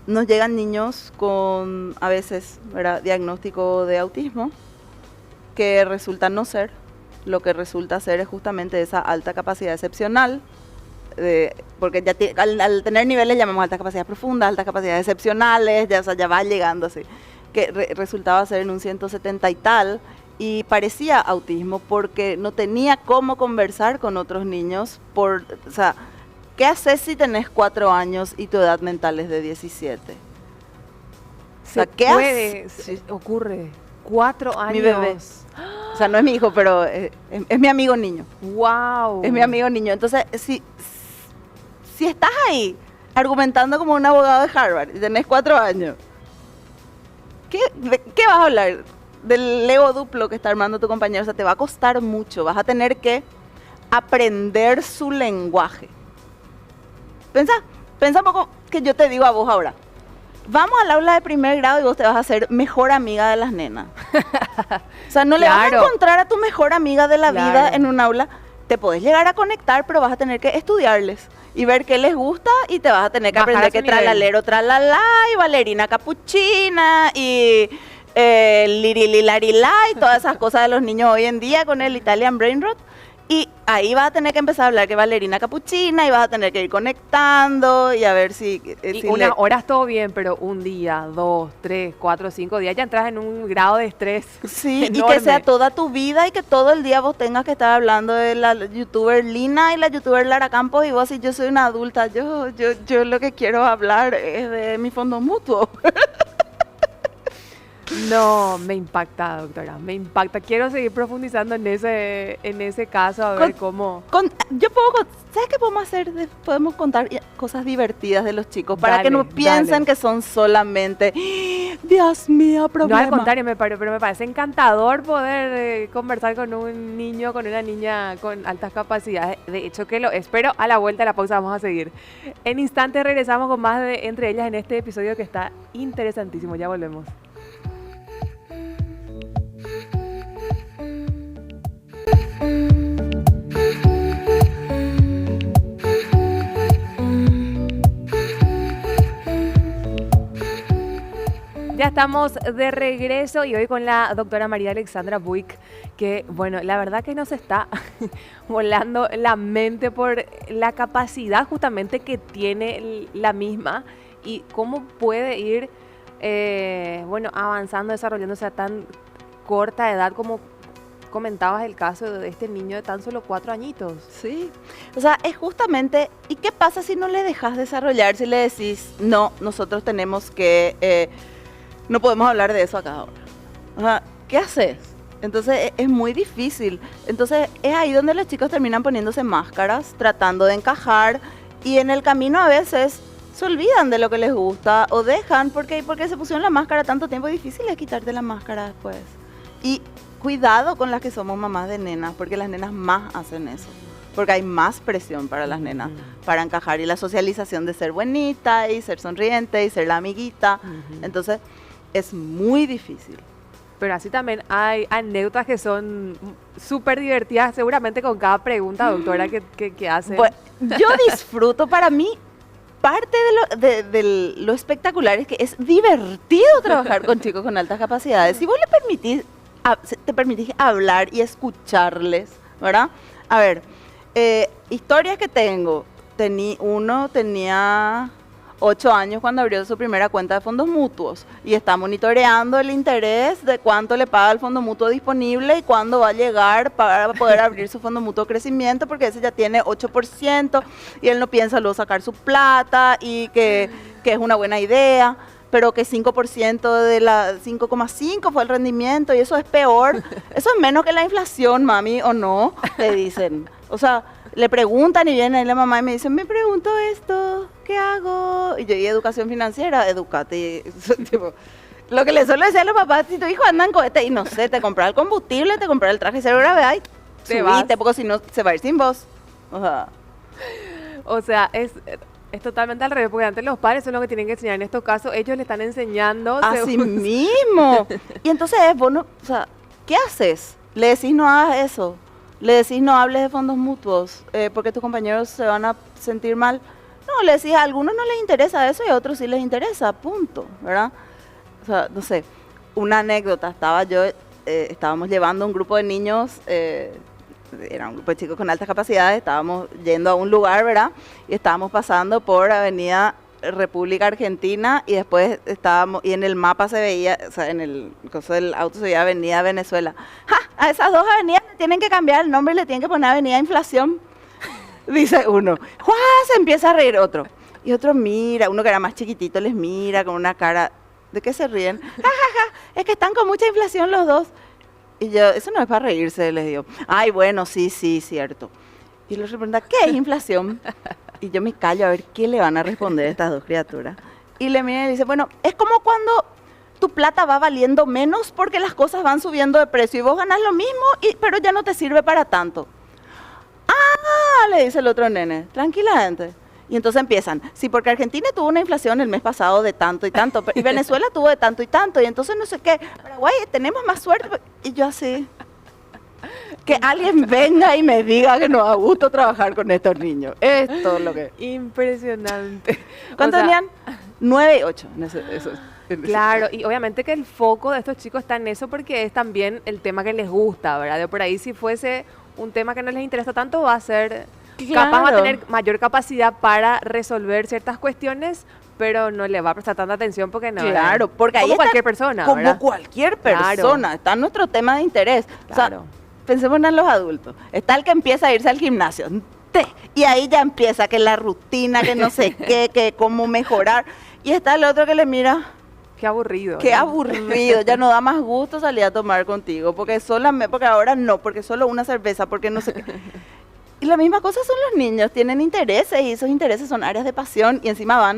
Nos llegan niños con, a veces, ¿verdad?, diagnóstico de autismo, que resulta no ser. Lo que resulta ser es justamente esa alta capacidad excepcional, porque ya al tener niveles llamamos altas capacidades profundas, altas capacidades excepcionales, ya, o sea, ya va llegando así, que resultaba ser en un 170 y tal, y parecía autismo porque no tenía cómo conversar con otros niños, o sea, ¿qué haces si tenés 4 años y tu edad mental es de 17? O sea, ¿qué haces? Ocurre. 4 años. Mi bebé. O sea, no es mi hijo, pero es mi amigo niño. ¡Wow! Es mi amigo niño. Entonces, si estás ahí argumentando como un abogado de Harvard y tenés 4 años, ¿de qué vas a hablar? Del Lego duplo que está armando tu compañero. O sea, te va a costar mucho. Vas a tener que aprender su lenguaje. Pensa un poco que yo te digo a vos ahora. Vamos al aula de primer grado y vos te vas a hacer mejor amiga de las nenas. O sea, no le vas a encontrar a tu mejor amiga de la vida en un aula. Te podés llegar a conectar, pero vas a tener que estudiarles y ver qué les gusta y te vas a tener que aprender que tralalero, tralala y Valerina Capuchina y Lirililarila y todas esas cosas de los niños hoy en día con el Italian Brain Rot. Y ahí vas a tener que empezar a hablar que Valerina Capuchina y vas a tener que ir conectando y a ver si... unas horas todo bien, pero un día, 2, 3, 4, 5 días ya entras en un grado de estrés. Sí, enorme. Y que sea toda tu vida y que todo el día vos tengas que estar hablando de la youtuber Lina y la youtuber Lara Campos y vos, si yo soy una adulta, yo lo que quiero hablar es de mi fondo mutuo. No, me impacta, doctora, me impacta. Quiero seguir profundizando en ese caso, a ver cómo... ¿Sabes qué podemos hacer? Podemos contar cosas divertidas de los chicos para que no piensen que son solamente, Dios mío, problemas. No, al contrario, pero me parece encantador poder conversar con un niño, con una niña con altas capacidades. De hecho que lo espero. A la vuelta de la pausa vamos a seguir. En instantes regresamos con más de Entre Ellas en este episodio que está interesantísimo. Ya volvemos. Ya estamos de regreso y hoy con la doctora María Alexandra Buick, que bueno, la verdad que nos está volando la mente por la capacidad justamente que tiene la misma y cómo puede ir avanzando, desarrollándose a tan corta edad como comentabas el caso de este niño de tan solo 4 añitos. Sí, o sea, es justamente, ¿y qué pasa si no le dejas desarrollar? Si le decís, no, nosotros tenemos que, no podemos hablar de eso acá ahora. O sea, ¿qué haces? Entonces es muy difícil. Entonces es ahí donde los chicos terminan poniéndose máscaras, tratando de encajar, y en el camino a veces se olvidan de lo que les gusta o dejan porque se pusieron la máscara tanto tiempo. Difícil es quitarte la máscara después. Y cuidado con las que somos mamás de nenas, porque las nenas más hacen eso. Porque hay más presión para las nenas, para encajar, y la socialización de ser buenita y ser sonriente y ser la amiguita. Entonces es muy difícil. Pero así también hay anécdotas que son súper divertidas, seguramente con cada pregunta, doctora, que hace. Bueno, yo disfruto, para mí, parte de lo espectacular es que es divertido trabajar con chicos con altas capacidades. Si vos te permitís hablar y escucharles, ¿verdad? A ver, historias que tengo. Uno tenía 8 años cuando abrió su primera cuenta de fondos mutuos y está monitoreando el interés de cuánto le paga el fondo mutuo disponible y cuándo va a llegar para poder abrir su fondo mutuo de crecimiento, porque ese ya tiene 8% y él no piensa luego sacar su plata y que es una buena idea, pero que 5% de la 5,5 fue el rendimiento y eso es peor. Eso es menos que la inflación, mami, ¿o no? Le dicen. O sea, le preguntan y viene la mamá y me dice, me pregunto esto, ¿qué hago? Y yo, ¿y educación financiera? Edúcate. Tipo, lo que le suelo decir a los papás, si tu hijo anda en cohete y no sé, te comprar el combustible, te comprar el traje cero gravedad y subite, porque si no se va a ir sin vos. O sea, es totalmente al revés, porque antes los padres son los que tienen que enseñar. En estos casos, ellos le están enseñando. Así mismo. Y entonces, bueno, o sea, ¿qué haces? Le decís no hagas eso. Le decís no hables de fondos mutuos porque tus compañeros se van a sentir mal. No, le decís a algunos no les interesa eso y a otros sí les interesa, punto, ¿verdad? O sea, no sé, una anécdota, estábamos llevando un grupo de niños, era un grupo de chicos con altas capacidades, estábamos yendo a un lugar, ¿verdad? Y estábamos pasando por Avenida República Argentina y después y en el mapa se veía, o sea, en el coso del auto se veía Avenida Venezuela. ¡Ja! A esas dos avenidas le tienen que cambiar el nombre y le tienen que poner Avenida Inflación, dice uno. ¡Juá! Se empieza a reír otro. Y otro mira, uno que era más chiquitito les mira con una cara, ¿de qué se ríen? ¡Ja, ja, ja! Es que están con mucha inflación los dos. Y yo, eso no es para reírse, les digo. Ay, bueno, sí, cierto. Y los pregunta, ¿qué es inflación? Y yo me callo a ver qué le van a responder estas dos criaturas. Y le mira y dice, bueno, es como cuando tu plata va valiendo menos porque las cosas van subiendo de precio y vos ganás lo mismo, pero ya no te sirve para tanto. Ah, le dice el otro nene, tranquilamente. Y entonces empiezan, sí, porque Argentina tuvo una inflación el mes pasado de tanto y tanto, y Venezuela tuvo de tanto y tanto, y entonces no sé qué, Paraguay tenemos más suerte. Y yo así, que alguien venga y me diga que no da gusto trabajar con estos niños. Esto es lo que... Impresionante. ¿Cuántos tenían? 9 y 8. Claro, y obviamente que el foco de estos chicos está en eso porque es también el tema que les gusta, ¿verdad? De por ahí si fuese un tema que no les interesa tanto va a ser... Claro. Capaz va a tener mayor capacidad para resolver ciertas cuestiones, pero no le va a prestar tanta atención porque no. Claro, porque como ahí cualquier persona, como ¿verdad? cualquier persona, claro. Está nuestro tema de interés. Claro. O sea, pensemos en los adultos. Está el que empieza a irse al gimnasio. Y ahí ya empieza que la rutina, que no sé qué, que cómo mejorar. Y está el otro que le mira. Qué aburrido. Qué aburrido, ya no da más gusto salir a tomar contigo, porque ahora no, porque solo una cerveza, porque no sé qué. Y la misma cosa son los niños, tienen intereses y esos intereses son áreas de pasión y encima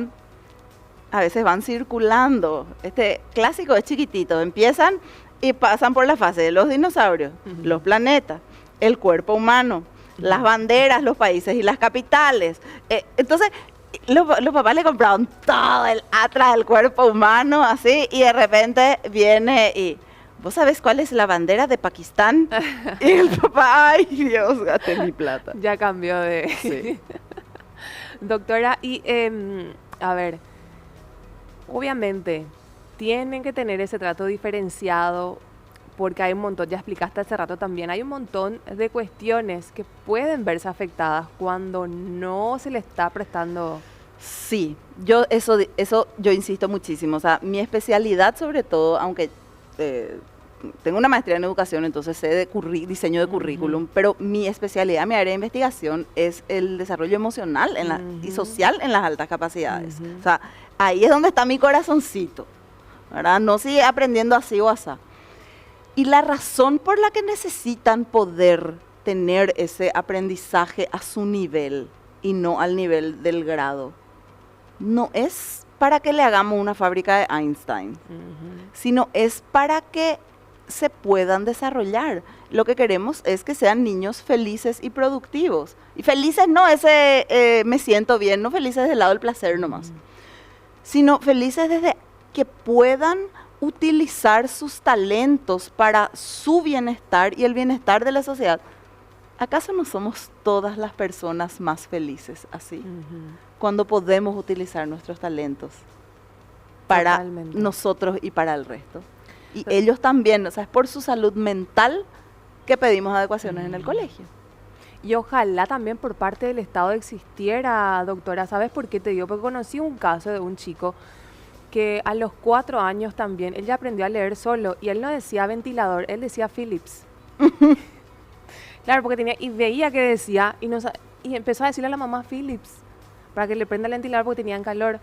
a veces van circulando. Este clásico es chiquitito, empiezan y pasan por la fase de los dinosaurios, los planetas, el cuerpo humano, las banderas, los países y las capitales. Entonces, los papás le compraron todo el atlas del cuerpo humano, así, y de repente viene y... ¿Vos sabés cuál es la bandera de Pakistán? Y el papá, ay Dios, gasté mi plata. Ya cambió de... Sí. Doctora, y a ver, obviamente tienen que tener ese trato diferenciado porque hay un montón, ya explicaste hace rato también, hay un montón de cuestiones que pueden verse afectadas cuando no se le está prestando... Sí, yo eso yo insisto muchísimo, o sea, mi especialidad sobre todo, aunque... tengo una maestría en educación, entonces sé de diseño de currículum, pero mi especialidad, mi área de investigación es el desarrollo emocional y social en las altas capacidades. O sea, ahí es donde está mi corazoncito, ¿verdad? No sigue aprendiendo así o asá. Y la razón por la que necesitan poder tener ese aprendizaje a su nivel y no al nivel del grado, no es para que le hagamos una fábrica de Einstein, sino es para que se puedan desarrollar. Lo que queremos es que sean niños felices y productivos. Y felices no ese me siento bien, no felices del lado del placer nomás, sino felices desde que puedan utilizar sus talentos para su bienestar y el bienestar de la sociedad. ¿Acaso no somos todas las personas más felices así? Cuando podemos utilizar nuestros talentos para Totalmente. nosotros y para el resto. Y ellos también, o sea, es por su salud mental que pedimos adecuaciones en el colegio. Y ojalá también por parte del Estado existiera, doctora. ¿Sabes por qué te digo? Porque conocí un caso de un chico que a los 4 años también, él ya aprendió a leer solo y él no decía ventilador, él decía Philips. Claro, porque tenía, y veía que decía, y empezó a decirle a la mamá Philips, para que le prenda el ventilador porque tenían calor.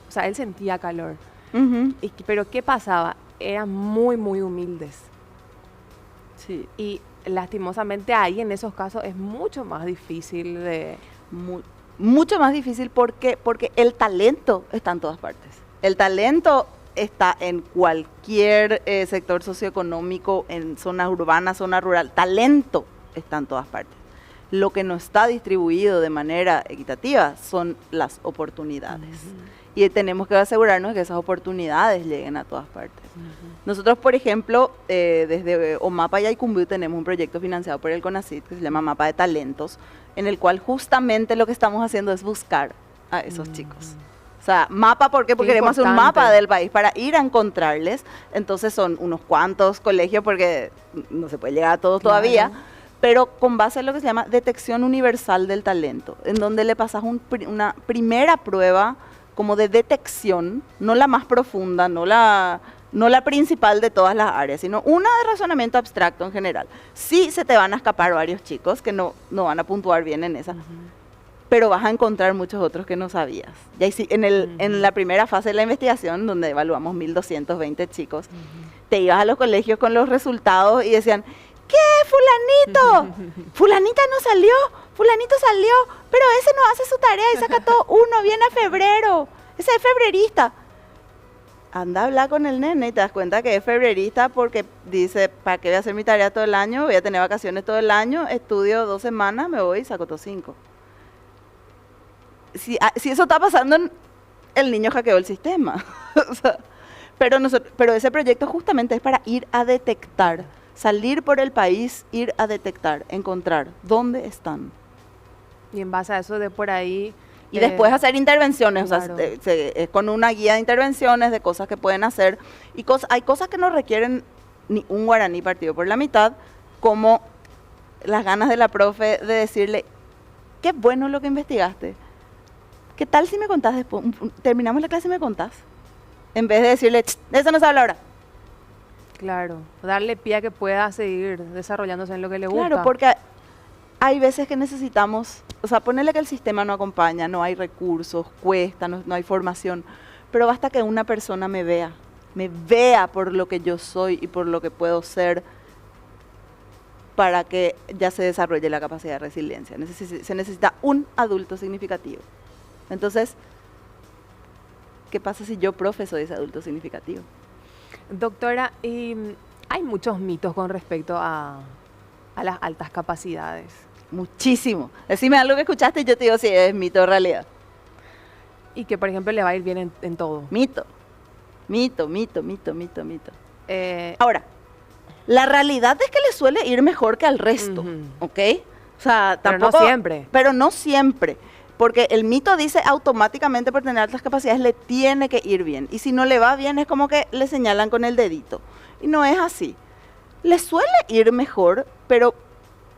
O sea, él sentía calor. Pero ¿qué pasaba? Eran muy, muy humildes. Sí. Y lastimosamente ahí en esos casos es mucho más difícil de... Mucho más difícil porque el talento está en todas partes. El talento está en cualquier sector socioeconómico, en zona urbana, zona rural. Talento está en todas partes. Lo que no está distribuido de manera equitativa son las oportunidades. Y tenemos que asegurarnos que esas oportunidades lleguen a todas partes. Nosotros, por ejemplo, desde OMAPA y Aycumbiu tenemos un proyecto financiado por el CONACYT que se llama Mapa de Talentos, en el cual justamente lo que estamos haciendo es buscar a esos chicos. O sea, mapa, ¿por qué? Porque queremos hacer un mapa del país para ir a encontrarles. Entonces son unos cuantos colegios, porque no se puede llegar a todos todavía, pero con base en lo que se llama detección universal del talento, en donde le pasas una primera prueba como de detección, no la más profunda, no la principal de todas las áreas, sino una de razonamiento abstracto en general. Sí se te van a escapar varios chicos que no van a puntuar bien en esa, pero vas a encontrar muchos otros que no sabías. Y ahí sí, en la primera fase de la investigación, donde evaluamos 1.220 chicos, te ibas a los colegios con los resultados y decían, ¿qué, fulanito? Fulanita no salió, fulanito salió, pero ese no hace su tarea y saca todo uno, viene a febrero, ese es febrerista. Anda a hablar con el nene y te das cuenta que es febrerista porque dice, ¿para qué voy a hacer mi tarea todo el año? Voy a tener vacaciones todo el año, estudio 2 semanas, me voy y saco todo 5. Si eso está pasando, el niño hackeó el sistema. O sea, pero ese proyecto justamente es para ir a detectar, salir por el país, ir a detectar, encontrar dónde están. Y en base a eso de por ahí... Y después hacer intervenciones, claro. O sea, con una guía de intervenciones de cosas que pueden hacer. Y hay cosas que no requieren ni un guaraní partido por la mitad, como las ganas de la profe de decirle, qué bueno lo que investigaste. ¿Qué tal si me contás después? Terminamos la clase y me contás. En vez de decirle, de eso no se habla ahora. Claro, darle pie a que pueda seguir desarrollándose en lo que le gusta. Claro, porque hay veces que necesitamos, o sea, ponerle que el sistema no acompaña, no hay recursos, cuesta, no hay formación, pero basta que una persona me vea por lo que yo soy y por lo que puedo ser, para que ya se desarrolle la capacidad de resiliencia. Se necesita un adulto significativo. Entonces, ¿qué pasa si yo, profe, soy ese adulto significativo? Doctora, hay muchos mitos con respecto a las altas capacidades. Muchísimo. Decime algo que escuchaste y yo te digo si es mito o realidad. Y que, por ejemplo, le va a ir bien en todo. Mito. Mito. Ahora, la realidad es que le suele ir mejor que al resto, ¿ok? O sea, tampoco, pero no siempre. Pero no siempre. Porque el mito dice automáticamente por tener altas capacidades le tiene que ir bien. Y si no le va bien es como que le señalan con el dedito. Y no es así. Les suele ir mejor, pero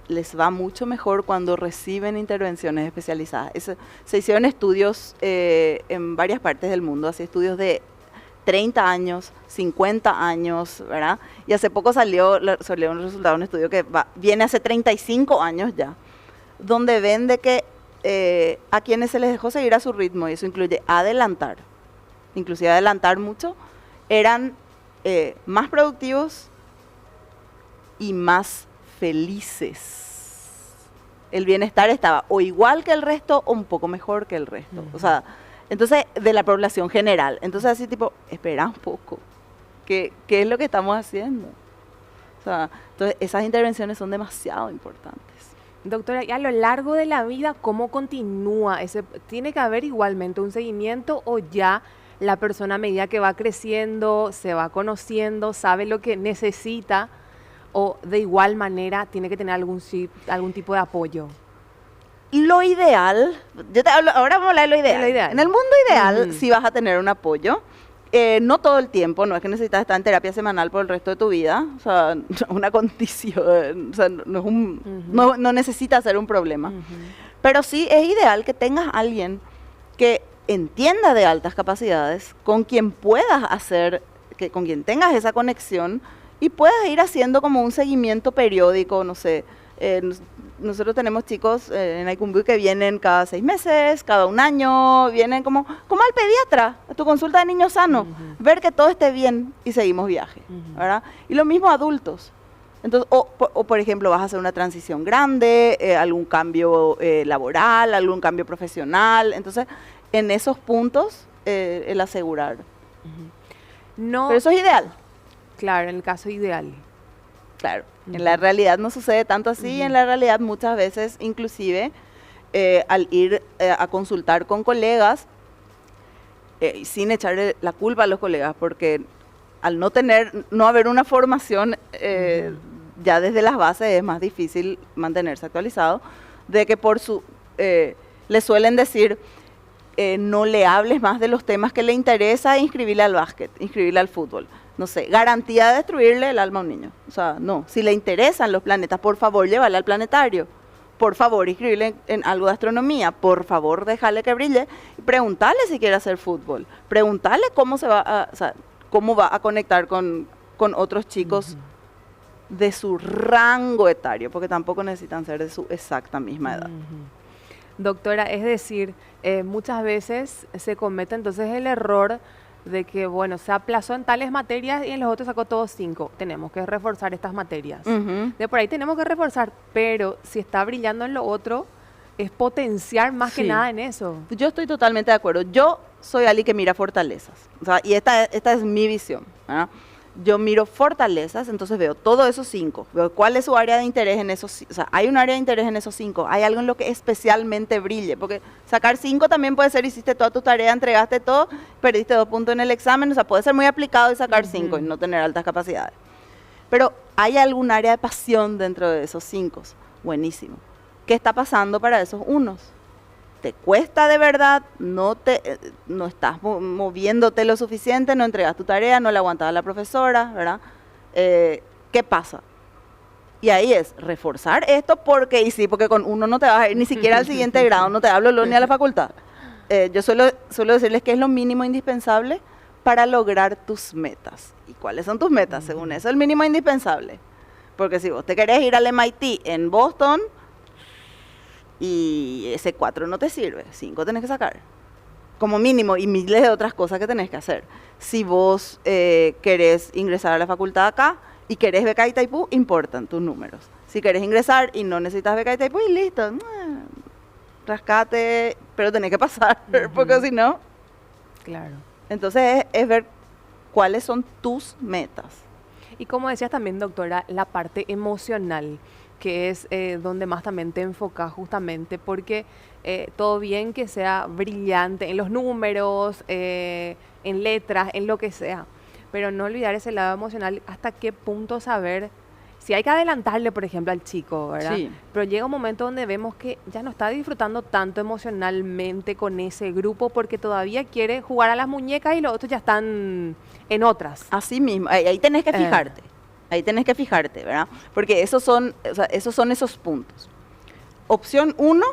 les va mucho mejor cuando reciben intervenciones especializadas. Se hicieron estudios en varias partes del mundo, así estudios de 30 años, 50 años, ¿verdad? Y hace poco salió un resultado de un estudio que viene hace 35 años ya, donde ven de que a quienes se les dejó seguir a su ritmo, y eso incluye adelantar, inclusive adelantar mucho, eran más productivos y más felices. El bienestar estaba o igual que el resto o un poco mejor que el resto. O sea, entonces, de la población general. Entonces, así tipo, espera un poco. ¿Qué es lo que estamos haciendo? O sea, entonces, esas intervenciones son demasiado importantes. Doctora, y a lo largo de la vida, ¿cómo continúa? ¿Tiene que haber igualmente un seguimiento o ya la persona a medida que va creciendo, se va conociendo, sabe lo que necesita o de igual manera tiene que tener algún tipo de apoyo? Lo ideal, ahora vamos a hablar de lo ideal. En el mundo ideal, sí vas a tener un apoyo. No todo el tiempo, no es que necesitas estar en terapia semanal por el resto de tu vida, o sea, una condición, o sea, no necesita ser un problema. Pero sí es ideal que tengas a alguien que entienda de altas capacidades, con quien puedas con quien tengas esa conexión y puedas ir haciendo como un seguimiento periódico, no sé. Nosotros tenemos chicos en Aikumbu que vienen cada 6 meses, cada 1 año, vienen como al pediatra, a tu consulta de niño sano, ver que todo esté bien y seguimos viaje, ¿verdad? Y lo mismo adultos. Entonces, o por ejemplo, vas a hacer una transición grande, algún cambio laboral, algún cambio profesional. Entonces, en esos puntos, el asegurar. No, pero eso es ideal. Claro, en el caso ideal. Claro, en la realidad no sucede tanto así, en la realidad muchas veces inclusive al ir a consultar con colegas, sin echarle la culpa a los colegas, porque al no haber una formación ya desde las bases es más difícil mantenerse actualizado, de que le suelen decir no le hables más de los temas que le interesa, inscribirle al básquet, inscribirle al fútbol. No sé, garantía de destruirle el alma a un niño. O sea, no. Si le interesan los planetas, por favor, llévale al planetario. Por favor, inscribirle en algo de astronomía. Por favor, déjale que brille. Y preguntarle si quiere hacer fútbol. Preguntarle cómo va a conectar con otros chicos de su rango etario, porque tampoco necesitan ser de su exacta misma edad. Doctora, es decir, muchas veces se comete entonces el error de que, bueno, se aplazó en tales materias y en los otros sacó todos 5. Tenemos que reforzar estas materias. De por ahí tenemos que reforzar, pero si está brillando en lo otro, es potenciar más que nada en eso. Yo estoy totalmente de acuerdo. Yo soy alguien que mira fortalezas. O sea, y esta es mi visión, ¿verdad? Yo miro fortalezas, entonces veo todos esos 5, veo cuál es su área de interés en esos, o sea, hay un área de interés en esos 5, hay algo en lo que especialmente brille, porque sacar 5 también puede ser, hiciste toda tu tarea, entregaste todo, perdiste 2 puntos en el examen, o sea, puede ser muy aplicado y sacar 5 y no tener altas capacidades. Pero hay algún área de pasión dentro de esos 5, buenísimo. ¿Qué está pasando para esos unos? ¿Te cuesta de verdad? ¿No estás moviéndote lo suficiente? ¿No entregas tu tarea? ¿No le aguantas a la profesora? ¿Verdad? ¿Qué pasa? Y ahí es reforzar esto porque con uno no te vas a ir ni siquiera al siguiente grado, no te hablo ni a la facultad. Yo suelo decirles que es lo mínimo indispensable para lograr tus metas. ¿Y cuáles son tus metas? Según eso, el mínimo indispensable. Porque si vos te querés ir al MIT en Boston, y ese 4 no te sirve, 5 tenés que sacar, como mínimo, y miles de otras cosas que tenés que hacer. Si vos querés ingresar a la facultad acá y querés beca Itaipú, importan tus números. Si querés ingresar y no necesitas beca Itaipú, y listo, rascate, pero tenés que pasar, porque si no... Claro. Entonces es ver cuáles son tus metas. Y como decías también, doctora, la parte emocional, que es donde más también te enfocas justamente, porque todo bien que sea brillante en los números, en letras, en lo que sea, pero no olvidar ese lado emocional, hasta qué punto saber, si hay que adelantarle, por ejemplo, al chico, ¿verdad? Sí. Pero llega un momento donde vemos que ya no está disfrutando tanto emocionalmente con ese grupo porque todavía quiere jugar a las muñecas y los otros ya están en otras. Así mismo, ahí tenés que fijarte. Ahí tenés que fijarte, ¿verdad? Porque esos son esos puntos. Opción 1,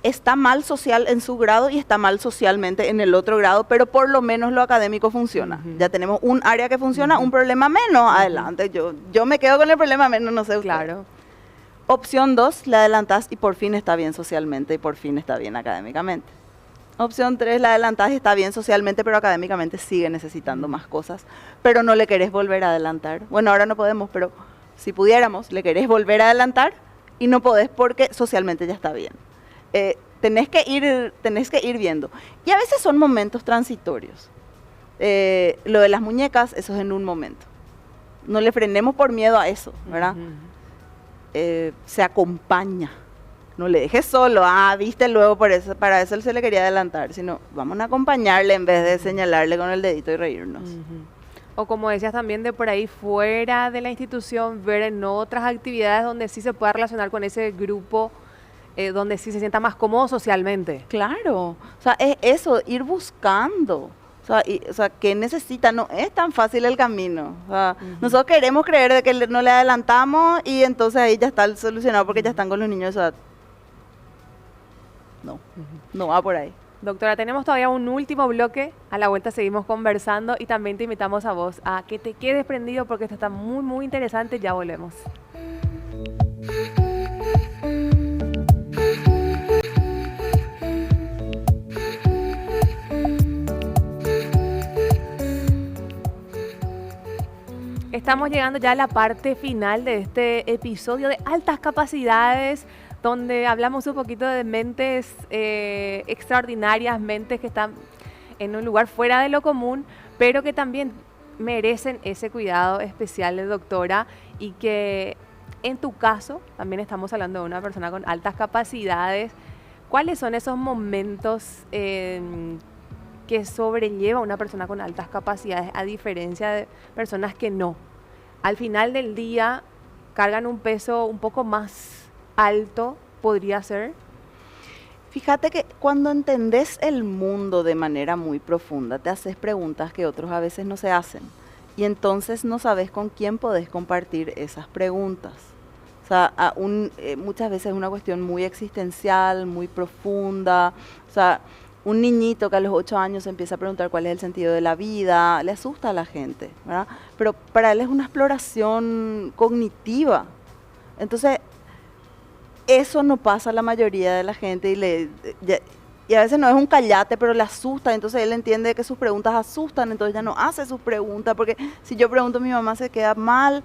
está mal social en su grado y está mal socialmente en el otro grado, pero por lo menos lo académico funciona. Ya tenemos un área que funciona, un problema menos, adelante. Yo me quedo con el problema menos, no sé usted. Claro. Opción 2, le adelantás y por fin está bien socialmente y por fin está bien académicamente. Opción 3, la adelantás y está bien socialmente, pero académicamente sigue necesitando más cosas. Pero no le querés volver a adelantar. Bueno, ahora no podemos, pero si pudiéramos, le querés volver a adelantar y no podés porque socialmente ya está bien. Tenés que ir viendo. Y a veces son momentos transitorios. Lo de las muñecas, eso es en un momento. No le frenemos por miedo a eso, ¿verdad? Se acompaña. No le dejes solo, viste luego, para eso se le quería adelantar, sino vamos a acompañarle en vez de señalarle con el dedito y reírnos. O como decías también, de por ahí fuera de la institución, ver en otras actividades donde sí se pueda relacionar con ese grupo, donde sí se sienta más cómodo socialmente. Claro, o sea, es eso, ir buscando. O sea, ¿qué necesita? No es tan fácil el camino. O sea, nosotros queremos creer de que no le adelantamos y entonces ahí ya está solucionado porque ya están con los niños de su edad. No, no va por ahí. Doctora, tenemos todavía un último bloque. A la vuelta seguimos conversando y también te invitamos a vos a que te quedes prendido porque esto está muy, muy interesante. Ya volvemos. Estamos llegando ya a la parte final de este episodio de Altas Capacidades, donde hablamos un poquito de mentes extraordinarias, mentes que están en un lugar fuera de lo común, pero que también merecen ese cuidado especial de doctora, y que en tu caso también estamos hablando de una persona con altas capacidades. ¿Cuáles son esos momentos que sobrelleva una persona con altas capacidades a diferencia de personas que no? Al final del día cargan un peso un poco más alto, podría ser. Fíjate que cuando entendés el mundo de manera muy profunda, te haces preguntas que otros a veces no se hacen. Y entonces no sabes con quién podés compartir esas preguntas. O sea, muchas veces es una cuestión muy existencial, muy profunda. O sea, un niñito que a los 8 años empieza a preguntar cuál es el sentido de la vida, le asusta a la gente, ¿verdad? Pero para él es una exploración cognitiva. Entonces, eso no pasa a la mayoría de la gente y a veces no es un callate, pero le asusta. Entonces él entiende que sus preguntas asustan, entonces ya no hace sus preguntas, porque si yo pregunto mi mamá se queda mal.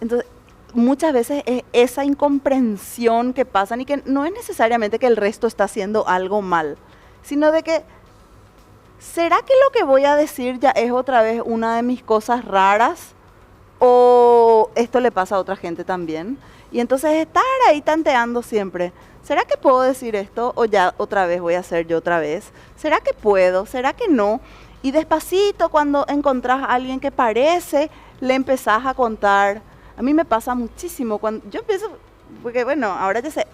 Entonces, muchas veces es esa incomprensión que pasan y que no es necesariamente que el resto está haciendo algo mal, sino de que, ¿será que lo que voy a decir ya es otra vez una de mis cosas raras? ¿O esto le pasa a otra gente también? Y entonces estar ahí tanteando siempre, ¿será que puedo decir esto o ya otra vez voy a hacer yo otra vez? ¿Será que puedo? ¿Será que no? Y despacito, cuando encontrás a alguien que parece, le empezás a contar. A mí me pasa muchísimo cuando yo empiezo, porque bueno, ahora ya se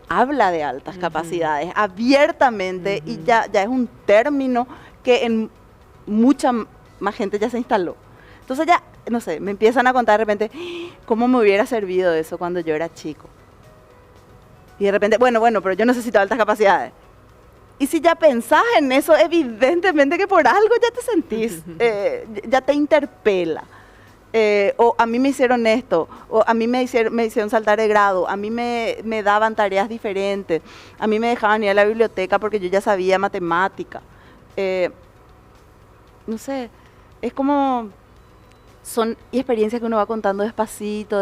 habla de altas capacidades abiertamente y ya es un término que en mucha más gente ya se instaló. Entonces ya, no sé, me empiezan a contar de repente cómo me hubiera servido eso cuando yo era chico. Y de repente, bueno, pero yo necesito altas capacidades. Y si ya pensás en eso, evidentemente que por algo ya te sentís, ya te interpela. O a mí me hicieron esto, o a mí me hicieron saltar de grado, a mí me daban tareas diferentes, a mí me dejaban ir a la biblioteca porque yo ya sabía matemática. No sé, es como, son experiencias que uno va contando despacito,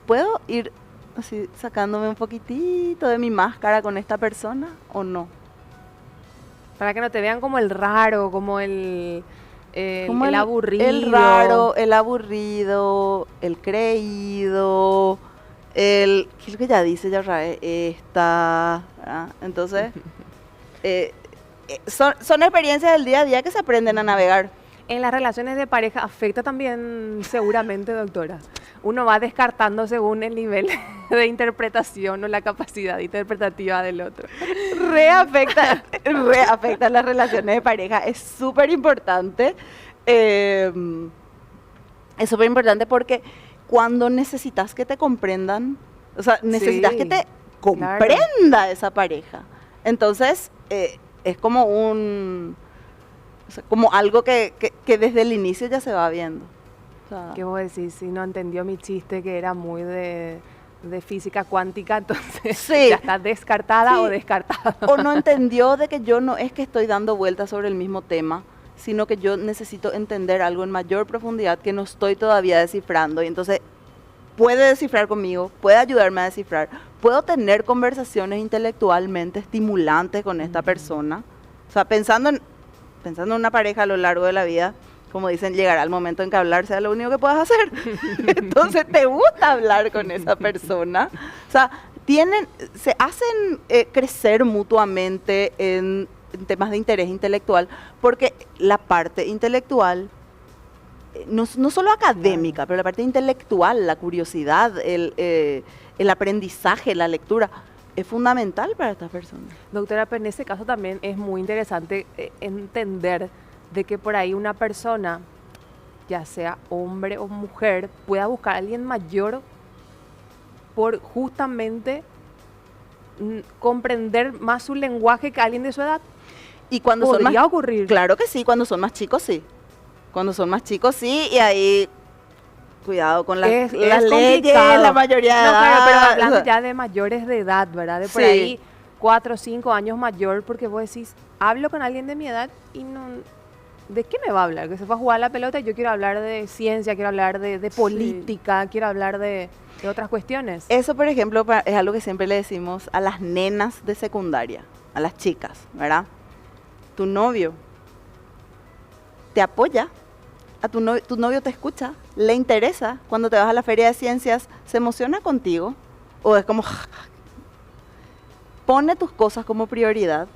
¿puedo ir así sacándome un poquitito de mi máscara con esta persona o no? Para que no te vean como el raro, como el aburrido. El raro, el aburrido, el creído, ¿qué es lo que ya dice Yarrae? Entonces, son experiencias del día a día que se aprenden a navegar. En las relaciones de pareja afecta también seguramente, doctora. Uno va descartando según el nivel de interpretación o la capacidad interpretativa del otro. Reafecta las relaciones de pareja. Es súper importante. Es súper importante porque cuando necesitas que te comprendan, o sea, necesitas que te comprenda esa pareja. Entonces, es como como algo que desde el inicio ya se va viendo. O sea, ¿qué vos decís? Si no entendió mi chiste, que era muy de de física cuántica, entonces Sí. ya está descartada Sí. o descartada. O no entendió de que yo no es que estoy dando vueltas sobre el mismo tema, sino que yo necesito entender algo en mayor profundidad que no estoy todavía descifrando. Y entonces puede descifrar conmigo, puede ayudarme a descifrar, puedo tener conversaciones intelectualmente estimulantes con esta persona. O sea, pensando en una pareja a lo largo de la vida, como dicen, llegará el momento en que hablar sea lo único que puedas hacer. Entonces, ¿te gusta hablar con esa persona? O sea, se hacen crecer mutuamente en temas de interés intelectual, porque la parte intelectual, no solo académica, pero la parte intelectual, la curiosidad, el aprendizaje, la lectura, es fundamental para estas personas. Doctora, pero en ese caso también es muy interesante entender de que por ahí una persona, ya sea hombre o mujer, pueda buscar a alguien mayor por justamente comprender más su lenguaje que alguien de su edad. Y cuando ¿Podría ocurrir? Claro que sí, cuando son más chicos sí. Cuando son más chicos sí, y ahí cuidado con las leyes, complicado. la mayoría de No, edad. claro, pero hablando ya de mayores de edad, ¿verdad? De por Sí. ahí 4 o 5 años mayor, porque vos decís, hablo con alguien de mi edad y no... ¿De qué me va a hablar? Que se fue a jugar a la pelota y yo quiero hablar de ciencia, quiero hablar de política, quiero hablar de otras cuestiones. Eso, por ejemplo, es algo que siempre le decimos a las nenas de secundaria, a las chicas, ¿verdad? Tu novio te apoya, tu novio te escucha, le interesa, cuando te vas a la feria de ciencias, se emociona contigo, o es como, pone tus cosas como prioridad,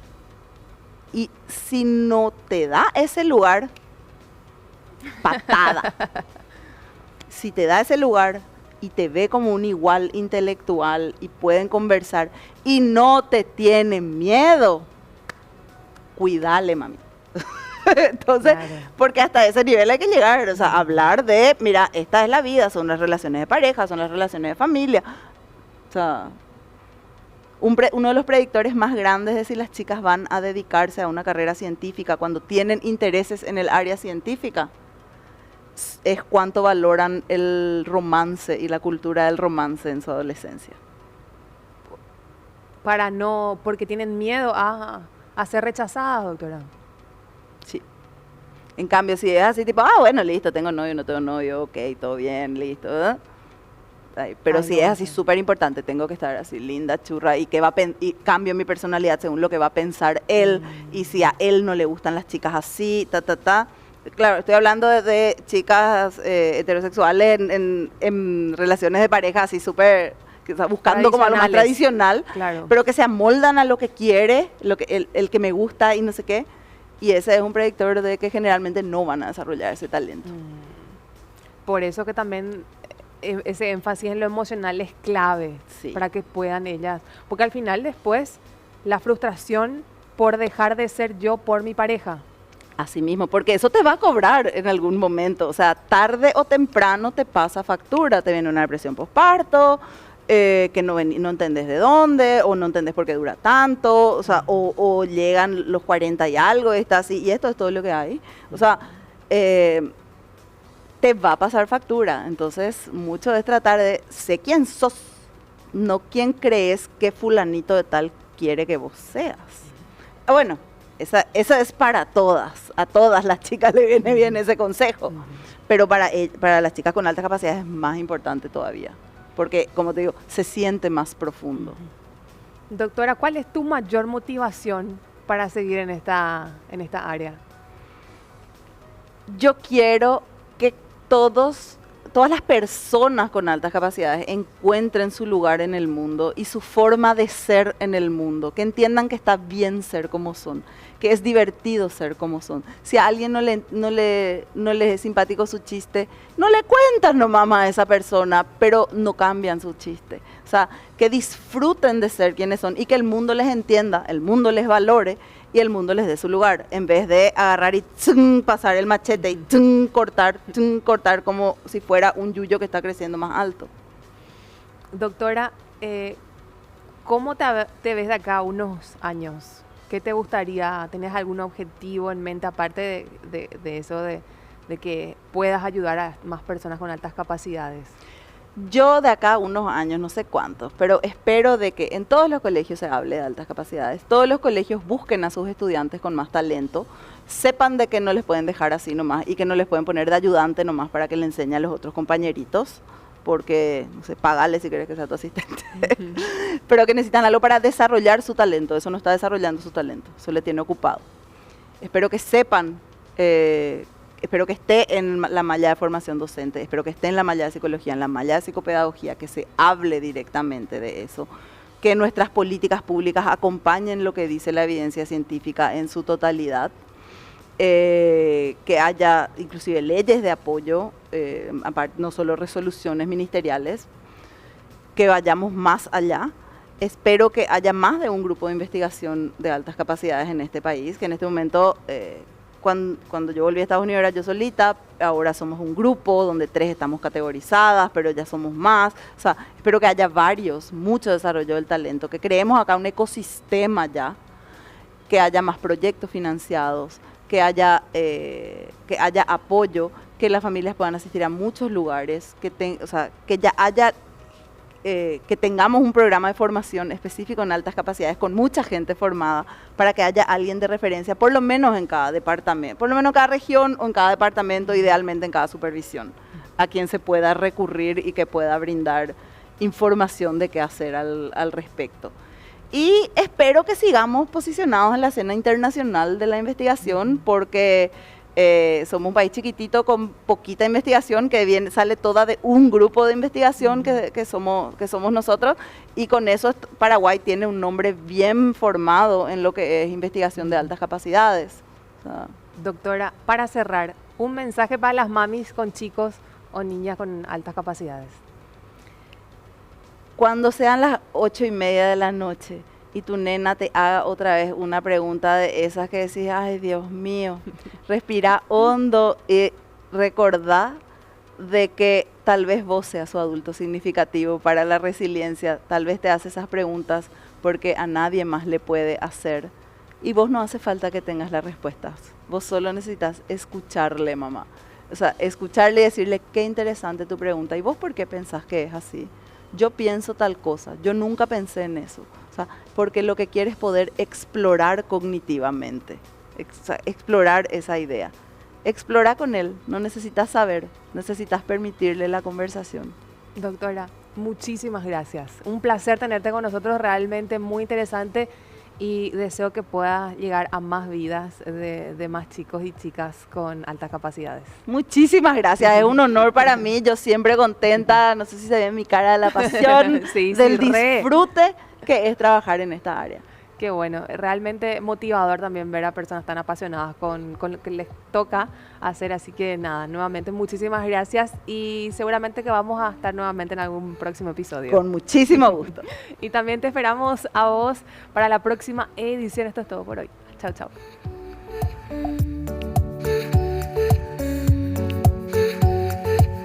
y si no te da ese lugar, patada. Si te da ese lugar y te ve como un igual intelectual y pueden conversar y no te tiene miedo, cuídale, mami. Entonces, Claro. porque hasta ese nivel hay que llegar, o sea, hablar de, mira, esta es la vida, son las relaciones de pareja, son las relaciones de familia. O sea, uno de los predictores más grandes de si las chicas van a dedicarse a una carrera científica cuando tienen intereses en el área científica es cuánto valoran el romance y la cultura del romance en su adolescencia. Porque tienen miedo a ser rechazadas, doctora. Sí. En cambio, si es así, tipo, bueno, listo, tengo novio, no tengo novio, ok, todo bien, listo. ¿Eh? Pero si es así súper importante, tengo que estar así linda, churra, y y cambio mi personalidad según lo que va a pensar él, y si a él no le gustan las chicas así, Claro, estoy hablando de chicas heterosexuales en relaciones de pareja así súper, buscando como algo más tradicional, claro. Pero que se amoldan a lo que quiere, el que me gusta y no sé qué, y ese es un predictor de que generalmente no van a desarrollar ese talento. Por eso que también ese énfasis en lo emocional es clave, Sí. para que puedan ellas, porque al final después la frustración por dejar de ser yo por mi pareja. Así mismo, porque eso te va a cobrar en algún momento, o sea, tarde o temprano te pasa factura, te viene una depresión postparto, que no entendés de dónde, o no entendés por qué dura tanto, o sea, o llegan los 40 y algo, está así, y esto es todo lo que hay, o sea, te va a pasar factura, entonces mucho es tratar de, sé quién sos, no quién crees que fulanito de tal quiere que vos seas. Bueno, esa es para todas, a todas las chicas le viene bien ese consejo, pero para las chicas con altas capacidades es más importante todavía, porque como te digo, se siente más profundo. Doctora, ¿cuál es tu mayor motivación para seguir en esta área? Yo quiero que todas las personas con altas capacidades encuentren su lugar en el mundo y su forma de ser en el mundo, que entiendan que está bien ser como son, que es divertido ser como son. Si a alguien no le es simpático su chiste, no le cuentan nomás a esa persona, pero no cambian su chiste. O sea, que disfruten de ser quienes son y que el mundo les entienda, el mundo les valore y el mundo les dé su lugar, en vez de agarrar y pasar el machete y cortar como si fuera un yuyo que está creciendo más alto. Doctora, ¿cómo te ves de acá a unos años? ¿Qué te gustaría? ¿Tenés algún objetivo en mente aparte de eso, de que puedas ayudar a más personas con altas capacidades? Yo de acá a unos años, no sé cuántos, pero espero de que en todos los colegios se hable de altas capacidades, todos los colegios busquen a sus estudiantes con más talento, sepan de que no les pueden dejar así nomás y que no les pueden poner de ayudante nomás para que le enseñe a los otros compañeritos, porque, no sé, pagale si quieres que sea tu asistente, pero que necesitan algo para desarrollar su talento. Eso no está desarrollando su talento, eso le tiene ocupado. Espero que sepan, espero que esté en la malla de formación docente, espero que esté en la malla de psicología, en la malla de psicopedagogía, que se hable directamente de eso, que nuestras políticas públicas acompañen lo que dice la evidencia científica en su totalidad, que haya inclusive leyes de apoyo, no solo resoluciones ministeriales, que vayamos más allá. Espero que haya más de un grupo de investigación de altas capacidades en este país, que en este momento, cuando yo volví a Estados Unidos era yo solita, ahora somos un grupo donde 3 estamos categorizadas, pero ya somos más. O sea, espero que haya mucho desarrollo del talento, que creemos acá un ecosistema ya, que haya más proyectos financiados, que haya apoyo, que las familias puedan asistir a muchos lugares, que ya haya, que tengamos un programa de formación específico en altas capacidades con mucha gente formada para que haya alguien de referencia, por lo menos en cada departamento, por lo menos en cada región o en cada departamento, idealmente en cada supervisión, a quien se pueda recurrir y que pueda brindar información de qué hacer al respecto. Y espero que sigamos posicionados en la escena internacional de la investigación, porque somos un país chiquitito con poquita investigación, que sale toda de un grupo de investigación que somos nosotros, y con eso Paraguay tiene un nombre bien formado en lo que es investigación de altas capacidades. O sea, doctora, para cerrar, un mensaje para las mamis con chicos o niñas con altas capacidades. Cuando sean las 8:30 de la noche y tu nena te haga otra vez una pregunta de esas que decís, ay Dios mío, respira hondo y recordá de que tal vez vos seas su adulto significativo para la resiliencia, tal vez te hace esas preguntas porque a nadie más le puede hacer. Y vos no hace falta que tengas las respuestas, vos solo necesitas escucharle, mamá. O sea, escucharle y decirle, qué interesante tu pregunta, ¿y vos por qué pensás que es así? Yo pienso tal cosa, yo nunca pensé en eso. O sea, porque lo que quiere es poder explorar cognitivamente, explorar esa idea. Explora con él, no necesitas saber, necesitas permitirle la conversación. Doctora, muchísimas gracias. Un placer tenerte con nosotros, realmente muy interesante, y deseo que puedas llegar a más vidas de más chicos y chicas con altas capacidades. Muchísimas gracias, es un honor para mí, yo siempre contenta, no sé si se ve en mi cara de la pasión, sí, del disfrute que es trabajar en esta área. Qué bueno, realmente motivador también ver a personas tan apasionadas con lo que les toca hacer, así que nada, nuevamente muchísimas gracias, y seguramente que vamos a estar nuevamente en algún próximo episodio. Con muchísimo gusto. Y también te esperamos a vos para la próxima edición. Esto es todo por hoy. Chao, chao.